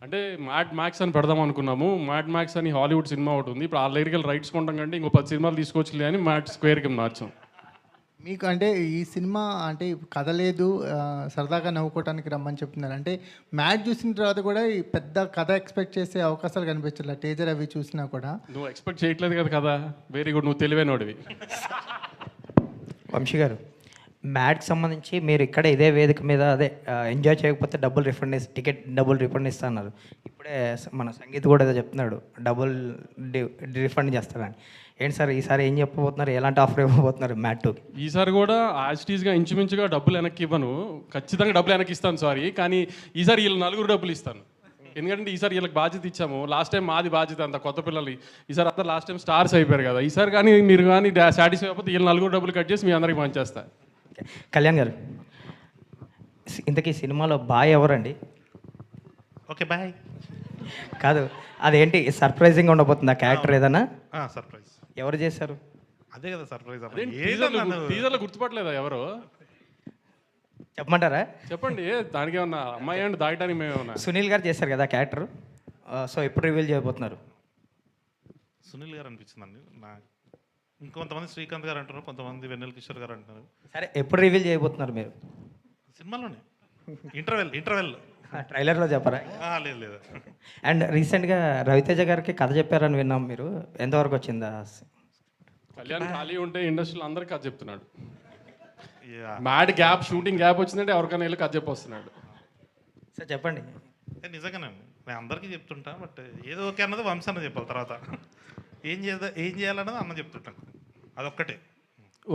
M: అంటే మ్యాడ్ మ్యాక్స్ అని పెడదాం అనుకున్నాము. మ్యాడ్ మ్యాక్స్ అని హాలీవుడ్ సినిమా ఒకటి ఉంది. ఇప్పుడు ఆ లిరికల్ రైట్స్ కొంటాం కంటే ఇంకో 10 సినిమాలు తీసుకొచ్చులే అని మ్యాడ్ స్క్వేర్కి మార్చాం.
O: మీకు అంటే ఈ సినిమా అంటే కథ లేదు, సరదాగా నవ్వుకోవటానికి రమ్మని చెప్తున్నారు. అంటే మ్యాచ్ చూసిన తర్వాత కూడా ఈ పెద్ద కథ ఎక్స్పెక్ట్ చేసే అవకాశాలు కనిపించట్లేదు. టీజర్ అవి చూసినా కూడా.
M: నువ్వు ఎక్స్పెక్ట్ చేయట్లేదు కదా. వెరీ గుడ్, నువ్వు తెలివైనోడివి.
P: వంశీ గారు, మ్యాట్కి సంబంధించి మీరు ఇక్కడ ఇదే వేదిక మీద అదే ఎంజాయ్ చేయకపోతే టికెట్ డబుల్ రిఫండ్ ఇస్తా అన్నారు. ఇప్పుడే మన సంగీత్ కూడా ఏదో చెప్తున్నాడు, డబుల్ రిఫండ్ చేస్తారని. ఏంటి సార్ ఈసారి ఏం చెప్పబోతున్నారు, ఎలాంటి ఆఫర్ ఇవ్వబోతున్నారు మ్యాట్ 2కి?
M: ఈసారి కూడా యాజ్టీస్గా ఇంచుమించుగా డబ్బులు వెనక్కి ఇవ్వను, ఖచ్చితంగా డబ్బులు వెనక్కి ఇస్తాను. సారీ, కానీ ఈసారి వీళ్ళు 4 డబ్బులు ఇస్తాను. ఎందుకంటే ఈసారి వీళ్ళకి బాధ్యత ఇచ్చాము. లాస్ట్ టైం మాది బాధ్యత అంత కొత్త పిల్లలు. ఈసారి అంతా లాస్ట్ టైం స్టార్స్ అయిపోయారు కదా. ఈసారి కానీ మీరు కానీ సాటిస్ఫై అయిపోతే వీళ్ళు 4 డబ్బులు కట్ చేసి మీ అందరికి పనిచేస్తాను.
P: కళ్యాణ్ గారు, ఇంతకీ సినిమాలో బాయ్ ఎవరండి?
H: ఓకే బాయ్
P: కాదు, అదేంటి సర్ప్రైజింగ్ ఉండబోతుంది ఆ క్యారెక్టర్ ఏదైనా?
H: సర్ప్రైజ్
P: ఎవరు చేశారు?
H: అదే కదా సర్ప్రైజ్.
M: టీజర్లో గుర్తుపట్టలేదా ఎవరు?
P: చెప్పమంటారా?
M: చెప్పండి, దానికి ఏమన్నా అమ్మాయి అండి దాయటానికి మేమేమన్నా?
P: సునీల్ గారు చేశారు కదా క్యారెక్టర్, సో ఎప్పుడు రివీల్ చేయబోతున్నారు?
H: సునీల్ గారు అనిపించిందండి నాకు. ఇంకొంతమంది శ్రీకాంత్ గారు అంటారు, కొంతమంది వెన్నెల కిషోర్ గారు అంటున్నారు.
P: సరే, ఎప్పుడు రివీల్ చేయబోతున్నారు మీరు?
H: సినిమాలోనే ఇంటర్వెల్
P: ట్రైలర్లో చెప్పరా?
H: లేదు లేదు.
P: అండ్ రీసెంట్గా రవితేజ గారికి కథ చెప్పారని విన్నాం, మీరు ఎంతవరకు వచ్చిందా?
M: కళ్యాణ్ ఖాళీ ఉంటే ఇండస్ట్రీలో అందరికీ కథ చెప్తున్నాడు. మ్యాడ్ గ్యాప్, షూటింగ్ గ్యాప్ వచ్చిందంటే ఎవరికైనా వెళ్ళి కథ చెప్పొస్తున్నాడు.
P: సార్ చెప్పండి.
H: నిజంగానండి, నేను అందరికీ చెప్తుంటా, బట్ ఏదో ఓకే అన్నది వంశాన్ని చెప్పాలి. తర్వాత ఏం చేయాలన్నది అన్న చెప్తుంటాను, అదొక్కటే.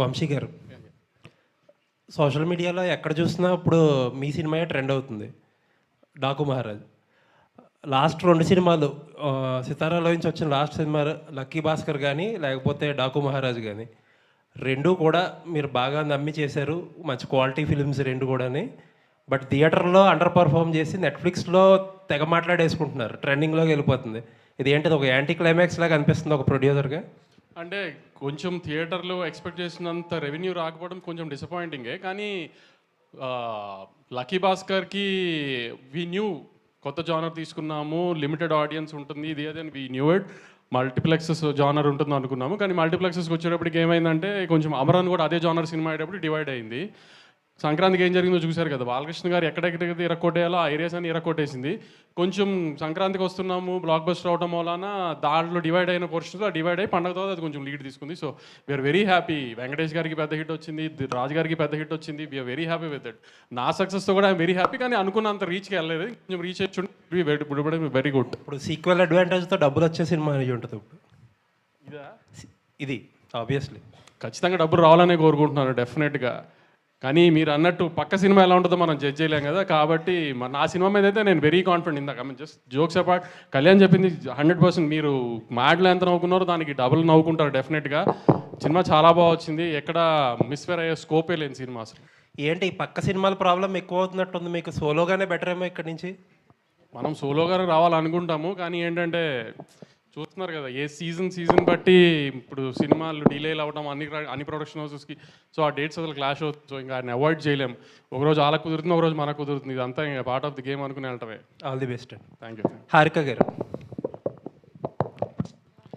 Q: వంశీ గారు, సోషల్ మీడియాలో ఎక్కడ చూసినా ఇప్పుడు మీ సినిమాయే ట్రెండ్ అవుతుంది, డాకు మహారాజ్. లాస్ట్ 2 సినిమాలు, సితారాలో నుంచి వచ్చిన లాస్ట్ సినిమా లక్కీ భాస్కర్ కానీ లేకపోతే డాకు మహారాజ్ కానీ, 2 కూడా మీరు బాగా నమ్మి చేశారు, మంచి క్వాలిటీ ఫిలిమ్స్ 2 కూడాని. బట్ థియేటర్లో అండర్ పర్ఫామ్ చేసి నెట్ఫ్లిక్స్లో తెగ మాట్లాడేసుకుంటున్నారు, ట్రెండింగ్లోకి వెళ్ళిపోతుంది. ఇది ఏంటిది, ఒక యాంటీ క్లైమాక్స్ లాగా అనిపిస్తుంది ఒక ప్రొడ్యూసర్గా?
M: అంటే కొంచెం థియేటర్లో ఎక్స్పెక్ట్ చేసినంత రెవెన్యూ రాకపోవడం కొంచెం డిసప్పాయింటింగే. కానీ లక్కీ భాస్కర్కి వీ న్యూ కొత్త జానర్ తీసుకున్నాము, లిమిటెడ్ ఆడియన్స్ ఉంటుంది, ఇది అదే we knew it. Multiplexes genre ఉంటుంది అనుకున్నాము, కానీ మల్టీప్లెక్సెస్కి వచ్చేటప్పటికి ఏమైందంటే కొంచెం అమరన్ కూడా అదే జానర్ సినిమా అయ్యేటప్పుడు డివైడ్ అయింది. సంక్రాంతికి ఏం జరిగిందో చూశారు కదా, బాలకృష్ణ గారు ఎక్కడెక్కడైతే ఇరక్కొట్టేయాలో ఆ ఏరియాస్ అని ఇరక్కొట్టేసింది. కొంచెం సంక్రాంతికి వస్తున్నాము, బ్లాక్ బస్టర్ అవడం వలన దాంట్లో డివైడ్ అయిన పోర్షన్స్ డివైడ్ అయ్యి పండగ తర్వాత అది కొంచెం లీడ్ తీసుకుంది. So we're very happy. Venkatesh గారికి పెద్ద హిట్ వచ్చింది, రాజు గారికి పెద్ద హిట్ వచ్చింది, we're very happy with it. నా సక్సెస్తో కూడా ఐఎమ్ వెరీ హ్యాపీ, కానీ అనుకున్నంత రీచ్కి వెళ్ళలేదు, కొంచెం రీచ్ వచ్చి వెరీ గుడ్.
Q: ఇప్పుడు సీక్వెల్ అడ్వాంటేజ్తో డబ్బులు వచ్చే సినిమా అనేది ఉంటుంది ఇప్పుడు. ఇది ఆబ్వియస్లీ
M: ఖచ్చితంగా డబ్బులు రావాలనే కోరుకుంటున్నాను డెఫినెట్గా. కానీ మీరు అన్నట్టు పక్క సినిమా ఎలా ఉంటుందో మనం జడ్జ్ చేయలేం కదా, కాబట్టి నా సినిమా మీద అయితే నేను వెరీ కాన్ఫిడెంట్. ఇందాక జస్ట్ జోక్స్ అపార్ట్, కళ్యాణ్ చెప్పింది 100%. మీరు మ్యాడ్లో ఎంత నవ్వుకున్నారో దానికి డబుల్ నవ్వుకుంటారు డెఫినెట్గా. సినిమా చాలా బాగా వచ్చింది, ఎక్కడ మిస్ఫేర్ అయ్యే స్కోపే లేని సినిమా అసలు.
Q: ఏంటి ఈ పక్క సినిమాల ప్రాబ్లం ఎక్కువ అవుతున్నట్టుంది, మీకు సోలోగానే బెటర్ ఏమో ఇక్కడి నుంచి?
M: మనం సోలోగా రావాలనుకుంటాము, కానీ ఏంటంటే చూస్తున్నారు కదా ఏ సీజన్ బట్టి ఇప్పుడు సినిమాలు డిలేలు అవ్వడం అన్ని ప్రొడక్షన్ హౌసెస్కి. సో ఆ డేట్స్ అసలు క్లాష్ అవుతుంది. సో ఇంకా ఆయన అవాయిడ్ చేయలేం. ఒకరోజు వాళ్ళకి కుదురుతుంది, ఒకరోజు మనకు కుదురుతుంది. ఇదంతా ఇంకా పార్ట్ ఆఫ్ ది గేమ్ అనుకుని వెళ్ళటమే.
Q: ఆల్ ది బెస్ట్ అండి.
M: Thank you.
Q: హారిక గారు.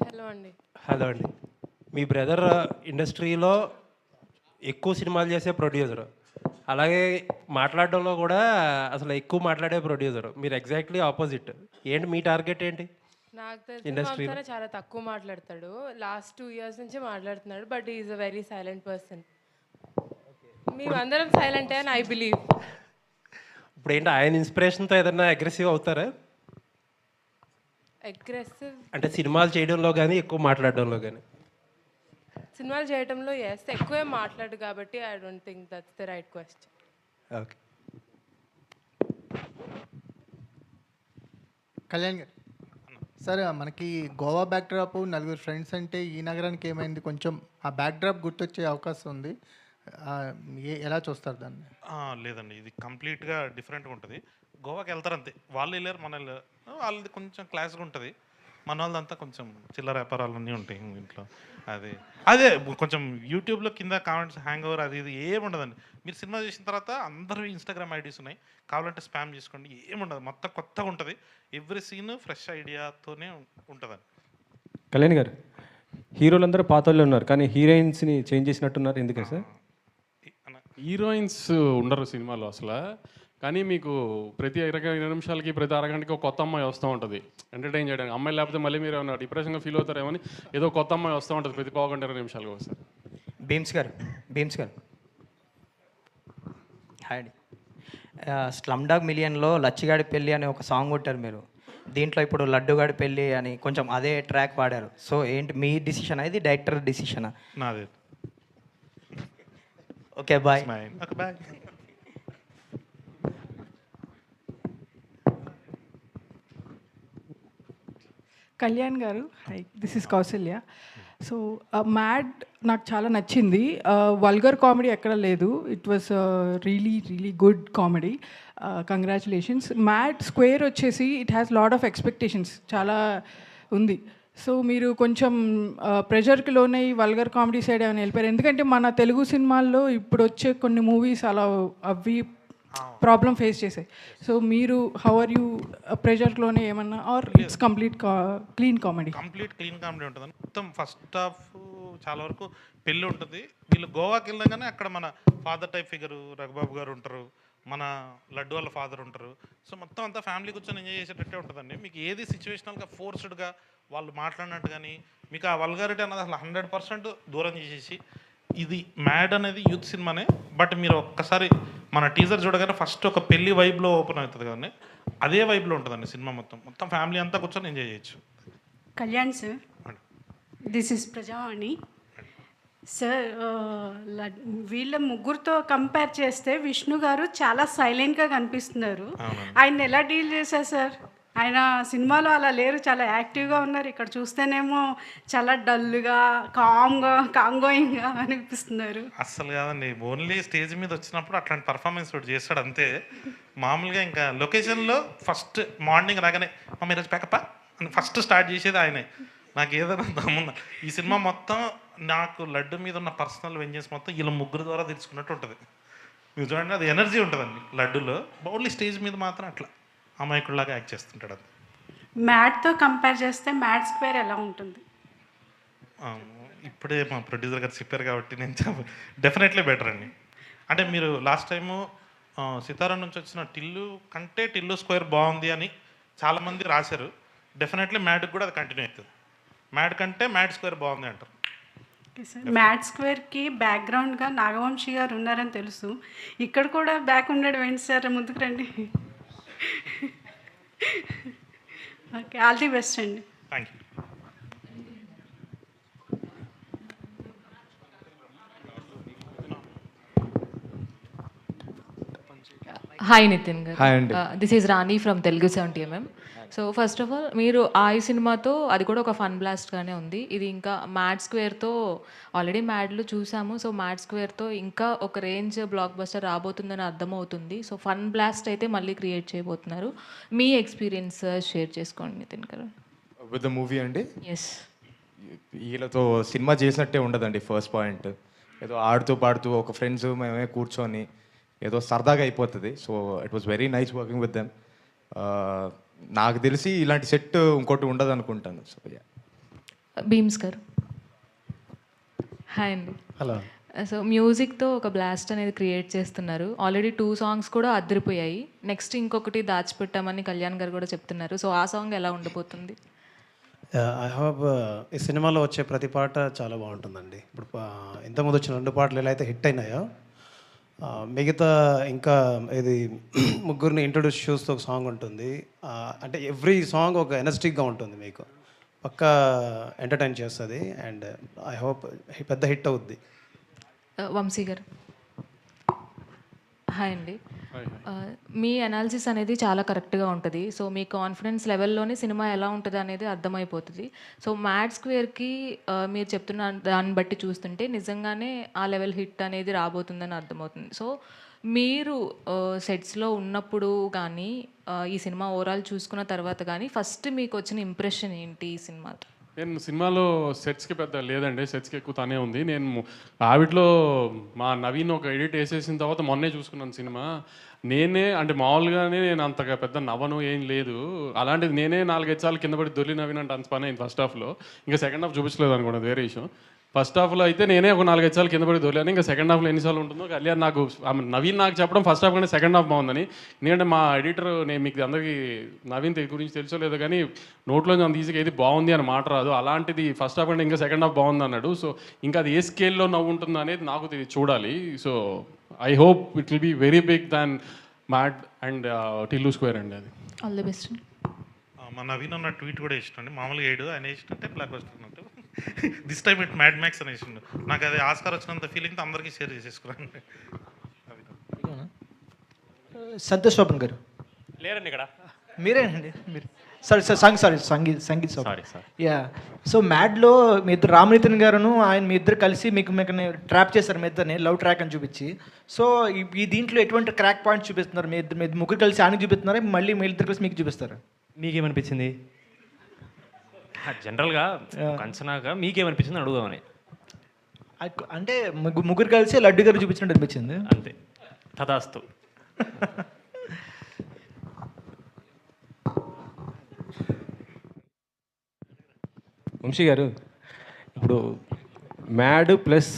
C: హలో అండి.
Q: హలో అండి. మీ బ్రదర్ ఇండస్ట్రీలో ఎక్కువ సినిమాలు చేసే ప్రొడ్యూసర్, అలాగే మాట్లాడడంలో కూడా అసలు ఎక్కువ మాట్లాడే ప్రొడ్యూసర్. మీరు ఎగ్జాక్ట్లీ ఆపోజిట్. ఏంటి మీ టార్గెట్ ఏంటి?
C: నాకు తెలిసిన చాలా తక్కువ మాట్లాడతాడు. లాస్ట్ 2 years నుంచి మాట్లాడుతున్నాడు, but is a very silent person. మేమందరం సైలెంటే అని ఐ బిలీవ్.
Q: ఇప్పుడు ఏంటి ఆయన ఇన్స్పిరేషన్తో ఏదైనా అగ్రెసివ్ అవుతారా?
C: అగ్రెసివ్
Q: అంటే సినిమాలు చేయడంలో కానీ ఎక్కువ మాట్లాడడంలో కానీ?
C: సినిమాలు చేయడంలో ఎస్, ఎక్కువే మాట్లాడు కాబట్టి I don't think that's the right question.
Q: Okay.
O: Kalyan గారు, సార్ మనకి గోవా బ్యాక్డ్రాప్ 4 ఫ్రెండ్స్ అంటే ఈ నగరానికి ఏమైంది, కొంచెం ఆ బ్యాక్డ్రాప్ గుర్తొచ్చే అవకాశం ఉంది. ఎలా చూస్తారు దాన్ని?
H: లేదండి, ఇది కంప్లీట్గా డిఫరెంట్గా ఉంటుంది. గోవాకి వెళ్తారు అంతే, వాళ్ళు వెళ్ళారు మన వెళ్ళారు, వాళ్ళది కొంచెం క్లాస్గా ఉంటుంది. మన వాళ్ళంతా కొంచెం చిల్లర వ్యాపారాలన్నీ ఉంటాయి ఇంట్లో. అదే కొంచెం యూట్యూబ్లో కింద కామెంట్స్ హ్యాంగ్ ఓవర్ అది ఇది ఏముండదండి. మీరు సినిమా చూసిన తర్వాత అందరూ ఇన్స్టాగ్రామ్ ఐడీస్ ఉన్నాయి, కావాలంటే స్పామ్ చేసుకోండి, ఏముండదు, మొత్తం కొత్తగా ఉంటుంది. ఎవ్రీ సీన్ ఫ్రెష్ ఐడియాతోనే ఉంటుందండి.
N: కళ్యాణ్ గారు, హీరోలందరూ పాత వాళ్ళు ఉన్నారు కానీ హీరోయిన్స్ని చేంజ్ చేసినట్టున్నారు, ఎందుకే సార్?
M: హీరోయిన్స్ ఉండరు సినిమాలో అసలు, కానీ మీకు ప్రతి 20 నిమిషాలకి ప్రతి అరగంటకి ఒక కొత్త అమ్మాయి వస్తూ ఉంటుంది ఎంటర్టైన్ చేయడానికి. అమ్మాయి లేకపోతే మళ్ళీ మీరు ఏమన్నా డిప్రెషన్గా ఫీల్ అవుతారేమని ఏదో కొత్త అమ్మాయి వస్తూ ఉంటుంది ప్రతి 15-20 నిమిషాలకు ఒకసారి.
P: భీమ్స్ గారు హాయ్ అండి. స్లమ్ డాగ్ మిలియన్లో లచ్చిగాడి పెళ్ళి అనే ఒక సాంగ్ కొట్టారు మీరు. దీంట్లో ఇప్పుడు లడ్డుగాడి పెళ్ళి అని కొంచెం అదే ట్రాక్ పాడారు. సో ఏంటి మీ డిసిషనా, ఇది డైరెక్టర్ డిసిషనా?
H: నాదే.
P: Okay bye.
H: బాయ్.
R: కళ్యాణ్ గారు, hi, this is Kausalya. So Mad నాకు చాలా నచ్చింది. వల్గర్ కామెడీ ఎక్కడ లేదు. It was really good comedy. Congratulations. Mad Square వచ్చేసి it has lot of expectations చాలా ఉంది. సో మీరు కొంచెం ప్రెషర్కి లోనై వల్గర్ కామెడీ సైడ్ ఏమైనా వెళ్ళిపోయారు. ఎందుకంటే మన తెలుగు సినిమాల్లో ఇప్పుడు వచ్చే కొన్ని మూవీస్ అలా అవి ప్రాబ్లం ఫేస్ చేసాయి. సో మీరు హౌ ఆర్ యూ ప్రెషర్లోనే ఏమన్నా or it's complete clean comedy?
H: Complete clean comedy ఉంటుంది. మొత్తం ఫస్ట్ హాఫ్ చాలా వరకు పెళ్ళి ఉంటుంది. వీళ్ళు గోవాకి వెళ్ళగానే అక్కడ మన ఫాదర్ టైప్ ఫిగరు రఘుబాబు గారు ఉంటారు, మన లడ్డు వాళ్ళ ఫాదర్ ఉంటారు. సో మొత్తం అంతా ఫ్యామిలీ కూర్చొని ఎంజాయ్ చేసేటట్టే ఉంటుందండి. మీకు ఏది సిచ్యువేషనల్గా ఫోర్స్డ్గా వాళ్ళు మాట్లాడినట్టు కానీ మీకు ఆ వల్గారిటీ అన్నది అసలు 100% దూరం చేసేసి, ఇది మ్యాడ్ అనేది యూత్ సినిమానే. బట్ మీరు ఒక్కసారి మన టీజర్ చూడగానే ఫస్ట్ ఒక పెళ్లి వైబ్లో ఓపెన్ అవుతుంది కానీ అదే వైబ్లో ఉంటుందండి సినిమా. మొత్తం ఫ్యామిలీ అంతా కూర్చొని ఎంజాయ్ చేయొచ్చు.
S: Kalyan sir, this is Prajavani sir. వీళ్ళ ముగ్గురితో కంపేర్ చేస్తే విష్ణు గారు చాలా సైలెంట్గా కనిపిస్తున్నారు. ఆయన ఎలా డీల్ చేశారు సార్? ఆయన సినిమాలో అలా లేరు, చాలా యాక్టివ్గా ఉన్నారు. ఇక్కడ చూస్తేనేమో చాలా డల్గా కాంగోయింగ్గా అనిపిస్తున్నారు.
H: అస్సలు కాదండి, ఓన్లీ స్టేజ్ మీద వచ్చినప్పుడు అట్లాంటి పర్ఫార్మెన్స్ చేస్తాడు అంతే. మామూలుగా ఇంకా లొకేషన్లో ఫస్ట్ మార్నింగ్ రాగానే మమ్మీ ఈరోజు ప్యాకప్ప అని ఫస్ట్ స్టార్ట్ చేసేది ఆయనే. నాకు ఏదైనా దమ్ముందా. ఈ సినిమా మొత్తం నాకు లడ్డు మీద ఉన్న పర్సనల్ వెంజెన్స్ మొత్తం వీళ్ళ ముగ్గురు ద్వారా తెలుసుకున్నట్టు ఉంటుంది. మీరు చూడండి, అది ఎనర్జీ ఉంటుందండి లడ్డులో. ఓన్లీ స్టేజ్ మీద మాత్రం అట్లా అమాయకుల్లాగా యాక్ట్ చేస్తుంటాడు. అది
S: మ్యాడ్తో కంపేర్ చేస్తే మ్యాడ్ స్క్వేర్ ఎలా ఉంటుంది?
H: ఇప్పుడే మా ప్రొడ్యూసర్ గారు చెప్పారు కాబట్టి నేను డెఫినెట్లీ బెటర్ అండి. అంటే మీరు లాస్ట్ టైము సితారా నుంచి వచ్చిన టిల్లు కంటే టిల్లు స్క్వేర్ బాగుంది అని చాలామంది రాశారు. డెఫినెట్లీ మ్యాడ్కి కూడా అది కంటిన్యూ అవుతుంది. మ్యాడ్ కంటే మ్యాడ్ స్క్వేర్ బాగుంది అంటారు.
S: మ్యాడ్ స్క్వేర్కి బ్యాక్గ్రౌండ్గా నాగవంశీ గారు ఉన్నారని తెలుసు. ఇక్కడ కూడా బ్యాక్ ఉండడం ఏంటి సార్? ముందుకు రండి. ఓకే, ఆల్ ది బెస్ట్ అండి.
H: Thank you.
T: హాయ్ నితిన్ గారు.
J: హాయ్ అండి.
T: This is Rani from Telugu 70mm. So first of all మీరు ఈ సినిమాతో అది కూడా ఒక ఫన్ బ్లాస్ట్గానే ఉంది. ఇది ఇంకా మ్యాడ్ స్క్వేర్తో ఆల్రెడీ మ్యాడ్లు చూసాము. సో మ్యాడ్ స్క్వేర్తో ఇంకా ఒక రేంజ్ బ్లాక్ బస్టర్ రాబోతుందని అర్థమవుతుంది. సో ఫన్ బ్లాస్ట్ అయితే మళ్ళీ క్రియేట్ చేయబోతున్నారు. మీ ఎక్స్పీరియన్స్ షేర్ చేసుకోండి నితిన్ గారు.
J: విత్ ద మూవీ అండి.
T: ఎస్,
J: వీళ్ళతో సినిమా చేసినట్టే ఉండదండి. ఫస్ట్ పాయింట్ ఏదో ఆడుతూ పాడుతూ ఒక ఫ్రెండ్స్ మేమే కూర్చొని ఏదో సరదాగా అయిపోతుంది. So it was very nice working with them. నాకు తెలిసి ఇలాంటి సెట్ ఇంకోటి ఉండదు అనుకుంటాను. సో
T: భీమ్స్ గారు. హాయ్ అండి.
E: హలో.
T: సో మ్యూజిక్తో ఒక బ్లాస్ట్ అనేది క్రియేట్ చేస్తున్నారు. ఆల్రెడీ 2 సాంగ్స్ కూడా అదిరిపోయాయి. నెక్స్ట్ ఇంకొకటి దాచిపెట్టామని కళ్యాణ్ గారు కూడా చెప్తున్నారు. సో ఆ సాంగ్ ఎలా ఉండబోతుంది?
E: ఐ హావ్ ఈ సినిమాలో వచ్చే ప్రతి పాట చాలా బాగుంటుందండి. ఇప్పుడు ఇంతకుముందు వచ్చిన 2 పాటలు ఎలా అయితే హిట్ అయినాయో మిగతా ఇంకా ఇది ముగ్గురిని ఇంట్రొడ్యూస్ చేస్తూ ఒక సాంగ్ ఉంటుంది. అంటే ఎవ్రీ సాంగ్ ఒక ఎనర్జెటిక్గా ఉంటుంది, మీకు పక్కా ఎంటర్టైన్ చేస్తుంది. అండ్ ఐ హోప్ పెద్ద హిట్ అవుద్ది.
T: వంశీ గారు. హాయ్ అండి. మీ అనాలిసిస్ అనేది చాలా కరెక్ట్గా ఉంటుంది. సో మీ కాన్ఫిడెన్స్ లెవెల్లోనే సినిమా ఎలా ఉంటుంది అనేది అర్థమైపోతుంది. సో మ్యాడ్ స్క్వేర్కి మీరు చెప్తున్న దాన్ని బట్టి చూస్తుంటే నిజంగానే ఆ లెవెల్ హిట్ అనేది రాబోతుందని అర్థమవుతుంది. సో మీరు సెట్స్లో ఉన్నప్పుడు కానీ ఈ సినిమా ఓవరాల్ చూసుకున్న తర్వాత కానీ ఫస్ట్ మీకు వచ్చిన ఇంప్రెషన్ ఏంటి ఈ సినిమాతో?
M: నేను సినిమాలో సెట్స్కి పెద్ద లేదండి, సెట్స్కి ఎక్కువ తనే ఉంది. నేను ఆవిడలో మా నవీన్ ఒక ఎడిట్ వేసేసిన తర్వాత మొన్నే చూసుకున్నాను సినిమా. నేనే అంటే మామూలుగానే నేను అంతగా పెద్ద నవ్వను ఏం లేదు, అలాంటిది నేనే 4-5 సార్లు కింద పడి దొల్లి నవీన్ అంటే అంత పని అయింది ఫస్ట్ హాఫ్లో. ఇంకా సెకండ్ హాఫ్ చూపించలేదు అనుకోండి, వేరే విషయం. ఫస్ట్ హాఫ్లో అయితే నేనే ఒక 4-5 సార్లు కింద పడి దొరికాను. ఇంకా సెకండ్ హాఫ్లో ఎన్నిసార్లు ఉంటుందో కళ్యాణ్ నాకు నవీన్ నాకు చెప్పడం ఫస్ట్ హాఫ్ కానీ సెకండ్ హాఫ్ బాగుందని. ఎందుకంటే మా ఎడిటర్, నేను మీకు అందరికీ నవీన్ గురించి తెలుసో లేదో కానీ నోట్లో అంత ఈజీగా ఏది బాగుంది అని మాట రాదు, అలాంటిది ఫస్ట్ హాఫ్ అంటే ఇంకా సెకండ్ హాఫ్ బాగుంది అన్నాడు. సో ఇంకా అది ఏ స్కేల్లో నవ్వు ఉంటుందో అనేది నాకు చూడాలి. So I hope it will be very big than Mad and Tillu square అండి. అది
T: ఆల్ ది బెస్ట్.
H: మా నవీన్ అన్న ట్వీట్ కూడా ఇష్టండి, మామూలుగా ఏడు ఆయన వేసినట్టే బ్లాక్ బస్టర్ అన్నట్టు this time it mad max అని వేసిండు. నాకు అది ఆస్కార్ వచ్చినంత ఫీలింగ్తో అందరికీ షేర్ చేసేసుకున్నాను.
U: సంతోష్ శోభన్ గారు
I: లేరండి ఇక్కడ.
U: మీరేనండి మీరు? Sangeeth
I: sorry sir.
U: Ya. So మ్యాడ్లో మీ ఇద్దరు రామనితిన్ గారును ఆయన మీ ఇద్దరు కలిసి మీకు ట్రాప్ చేశారు మీ ఇద్దరిని లవ్ ట్రాక్ అని చూపించి. సో ఈ దీంట్లో ఎటువంటి క్రాక్ పాయింట్స్ చూపిస్తున్నారు? మీ ఇద్దరు ముగ్గురు కలిసి ఆయనకి చూపిస్తున్నారా, మళ్ళీ మీ ఇద్దరు కలిసి మీకు చూపిస్తారా?
I: మీకేమనిపించింది? జనరల్గా అంచనాగా మీకేమనిపించింది అడుగుదామని.
U: అంటే ముగ్గురు కలిసి లడ్డు గారు చూపించినట్టు అనిపించింది
I: అంతే. తదాస్తు.
N: వంశీ గారు, ఇప్పుడు మ్యాడ్ ప్లస్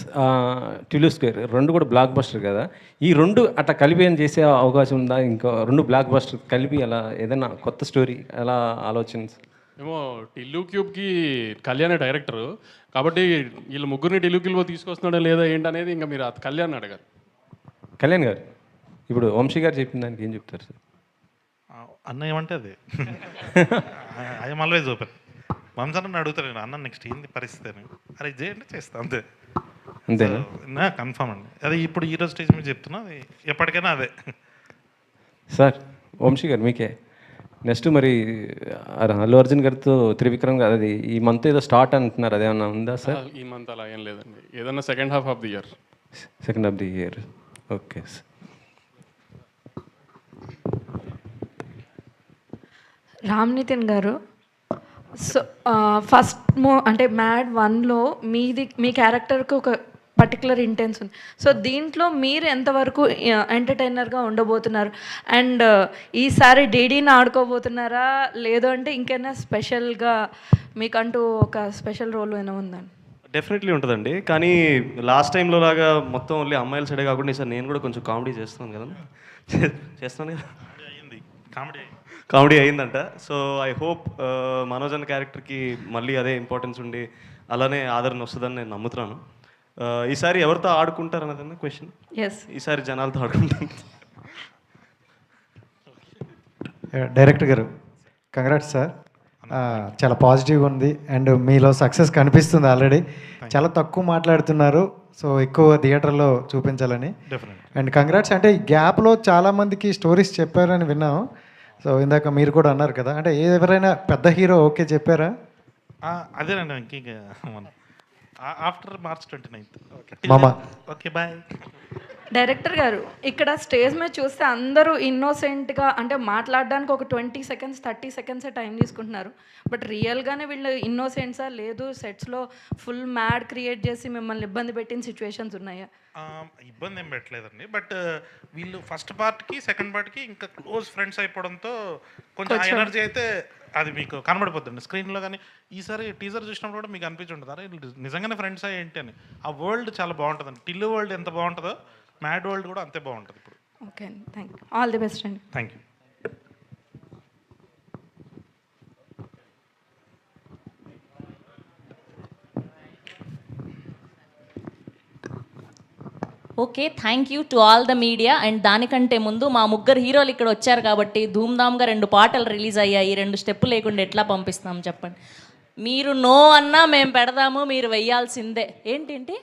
N: టిల్లు స్క్వేర్ రెండు కూడా బ్లాక్ బస్టర్ కదా, ఈ రెండు అట్లా కలిపి ఏం చేసే అవకాశం ఉందా? ఇంకా రెండు బ్లాక్ బస్టర్ కలిపి అలా ఏదైనా కొత్త స్టోరీ ఎలా ఆలోచన?
M: ఏమో టిల్లు క్యూబ్కి కళ్యాణ్ డైరెక్టరు కాబట్టి వీళ్ళు ముగ్గురిని టిల్లు క్యూబ్లో తీసుకొస్తున్నాడా లేదా ఏంటనేది ఇంకా మీరు కళ్యాణ్ అడగారు.
N: కళ్యాణ్ గారు, ఇప్పుడు వంశీ గారు చెప్పిన దానికి ఏం చెప్తారు సార్?
H: అన్న ఏమంటే అది ఐఎమ్ ఆల్వేజ్ ఓపెన్. వంశాన్ని అడుగుతారు నేను, అన్న నెక్స్ట్ ఏంది పరిస్థితి అని, అరే చేయండి చేస్తా అంతే.
N: అంతేనా?
H: కన్ఫామ్ అండి. అది ఇప్పుడు ఈరోజు స్టేజ్ మీద చెప్తున్నా, అది ఎప్పటికైనా అదే.
N: సార్ వంశీ గారు మీకే నెక్స్ట్ మరి అల్లు అర్జున్ గారితో త్రివిక్రమ్ గారు అది ఈ మంత్ ఏదో స్టార్ట్ అంటున్నారు, అదేమన్నా ఉందా సార్?
M: ఈ మంత్ అలా ఏం లేదండి, ఏదన్నా second half of the year.
N: Second half the year, okay sir.
V: Ram Nitin గారు, సో ఫస్ట్ అంటే మ్యాడ్ 1లో మీ క్యారెక్టర్కి ఒక పర్టికులర్ ఇంటెన్స్ ఉంది. సో దీంట్లో మీరు ఎంతవరకు ఎంటర్టైనర్గా ఉండబోతున్నారు? అండ్ ఈసారి డీడీని ఆడుకోబోతున్నారా, లేదు అంటే ఇంకైనా స్పెషల్గా మీకంటూ ఒక స్పెషల్ రోల్ ఏమైనా ఉందండి?
G: డెఫినెట్లీ ఉంటుందండి, కానీ లాస్ట్ టైంలో లాగా మొత్తం ఓన్లీ అమ్మాయిల సైడే కాకుండా ఈసారి నేను కూడా కొంచెం కామెడీ చేస్తున్నాను కదా, చేస్తాను కదా, కామెడీ అయిందంట. సో ఐ హోప్ మనోజ్ అన్న క్యారెక్టర్కి మళ్ళీ అదే ఇంపార్టెన్స్ ఉండి అలానే ఆదరణ వస్తుందని నేను నమ్ముతున్నాను. ఈసారి ఎవరితో ఆడుకుంటారు అన్నదన్న క్వశ్చన్. ఈసారి జనాలతో ఆడుకుంటాను.
L: డైరెక్టర్ గారు కంగ్రాట్స్ సార్, చాలా పాజిటివ్గా ఉంది అండ్ మీలో సక్సెస్ కనిపిస్తుంది ఆల్రెడీ. చాలా తక్కువ మాట్లాడుతున్నారు, సో ఎక్కువ థియేటర్లో చూపించాలని. And congrats. అంటే ఈ గ్యాప్లో చాలామందికి స్టోరీస్ చెప్పారని విన్నాం. సో ఇందాక మీరు కూడా అన్నారు కదా, అంటే ఎవరైనా పెద్ద హీరో ఓకే చెప్పారా?
H: అదేనండి, ఇంకా after March 29th. Okay bye.
V: Director గారు, ఇక్కడ స్టేజ్ మీద చూస్తే అందరూ ఇన్నోసెంట్గా అంటే మాట్లాడడానికి ఒక 20 seconds 30 seconds టైం తీసుకుంటున్నారు. బట్ రియల్గానే వీళ్ళు ఇన్నోసెంట్సా లేదు సెట్స్లో ఫుల్ మ్యాడ్ క్రియేట్ చేసి మిమ్మల్ని ఇబ్బంది పెట్టిన సిచ్యువేషన్స్ ఉన్నాయా?
H: ఇబ్బంది ఏం పెట్టలేదండి, బట్ వీళ్ళు ఫస్ట్ పార్ట్కి సెకండ్ పార్ట్కి ఇంకా క్లోజ్ ఫ్రెండ్స్ అయిపోవడంతో కొంచెం ఎనర్జీ అయితే అది మీకు కనబడిపోద్దండి స్క్రీన్లో. కానీ ఈసారి టీజర్ చూసినప్పుడు కూడా మీకు అనిపించి అరే నిజంగానే ఫ్రెండ్స్ ఏంటి అని. ఆ వరల్డ్ చాలా బాగుంటుందండి, టిల్లు వరల్డ్ ఎంత బాగుంటుందో మ్యాడ్ వరల్డ్ కూడా అంతే బాగుంటుంది ఇప్పుడు.
V: ఓకే అండి, thank you, all the best అండి.
H: Thank you.
A: Okay, thank you to all the media. And దానికంటే ముందు మా ముగ్గురు హీరోలు ఇక్కడ వచ్చారు కాబట్టి ధూమ్ధామ్గా 2 పాటలు రిలీజ్ అయ్యాయి. 2 స్టెప్పులు లేకుండా ఎట్లా పంపిస్తాం చెప్పండి? మీరు నో అన్నా మేము పెడదాము, మీరు వెయ్యాల్సిందే. ఏంటేంటి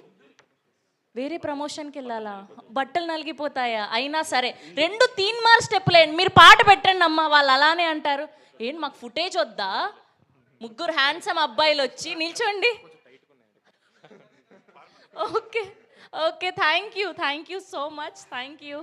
A: వేరే ప్రమోషన్కి వెళ్ళాలా? బట్టలు నలిగిపోతాయా? అయినా సరే 2 తీన్మార్ స్టెప్పులు వేయండి. మీరు పాట పెట్టండి అమ్మా, వాళ్ళు అలానే అంటారు. ఏంటి మాకు ఫుటేజ్ వద్దా? 3 హ్యాండ్సమ్ అబ్బాయిలు వచ్చి నిల్చోండి. Okay okay, thank you so much, thank you.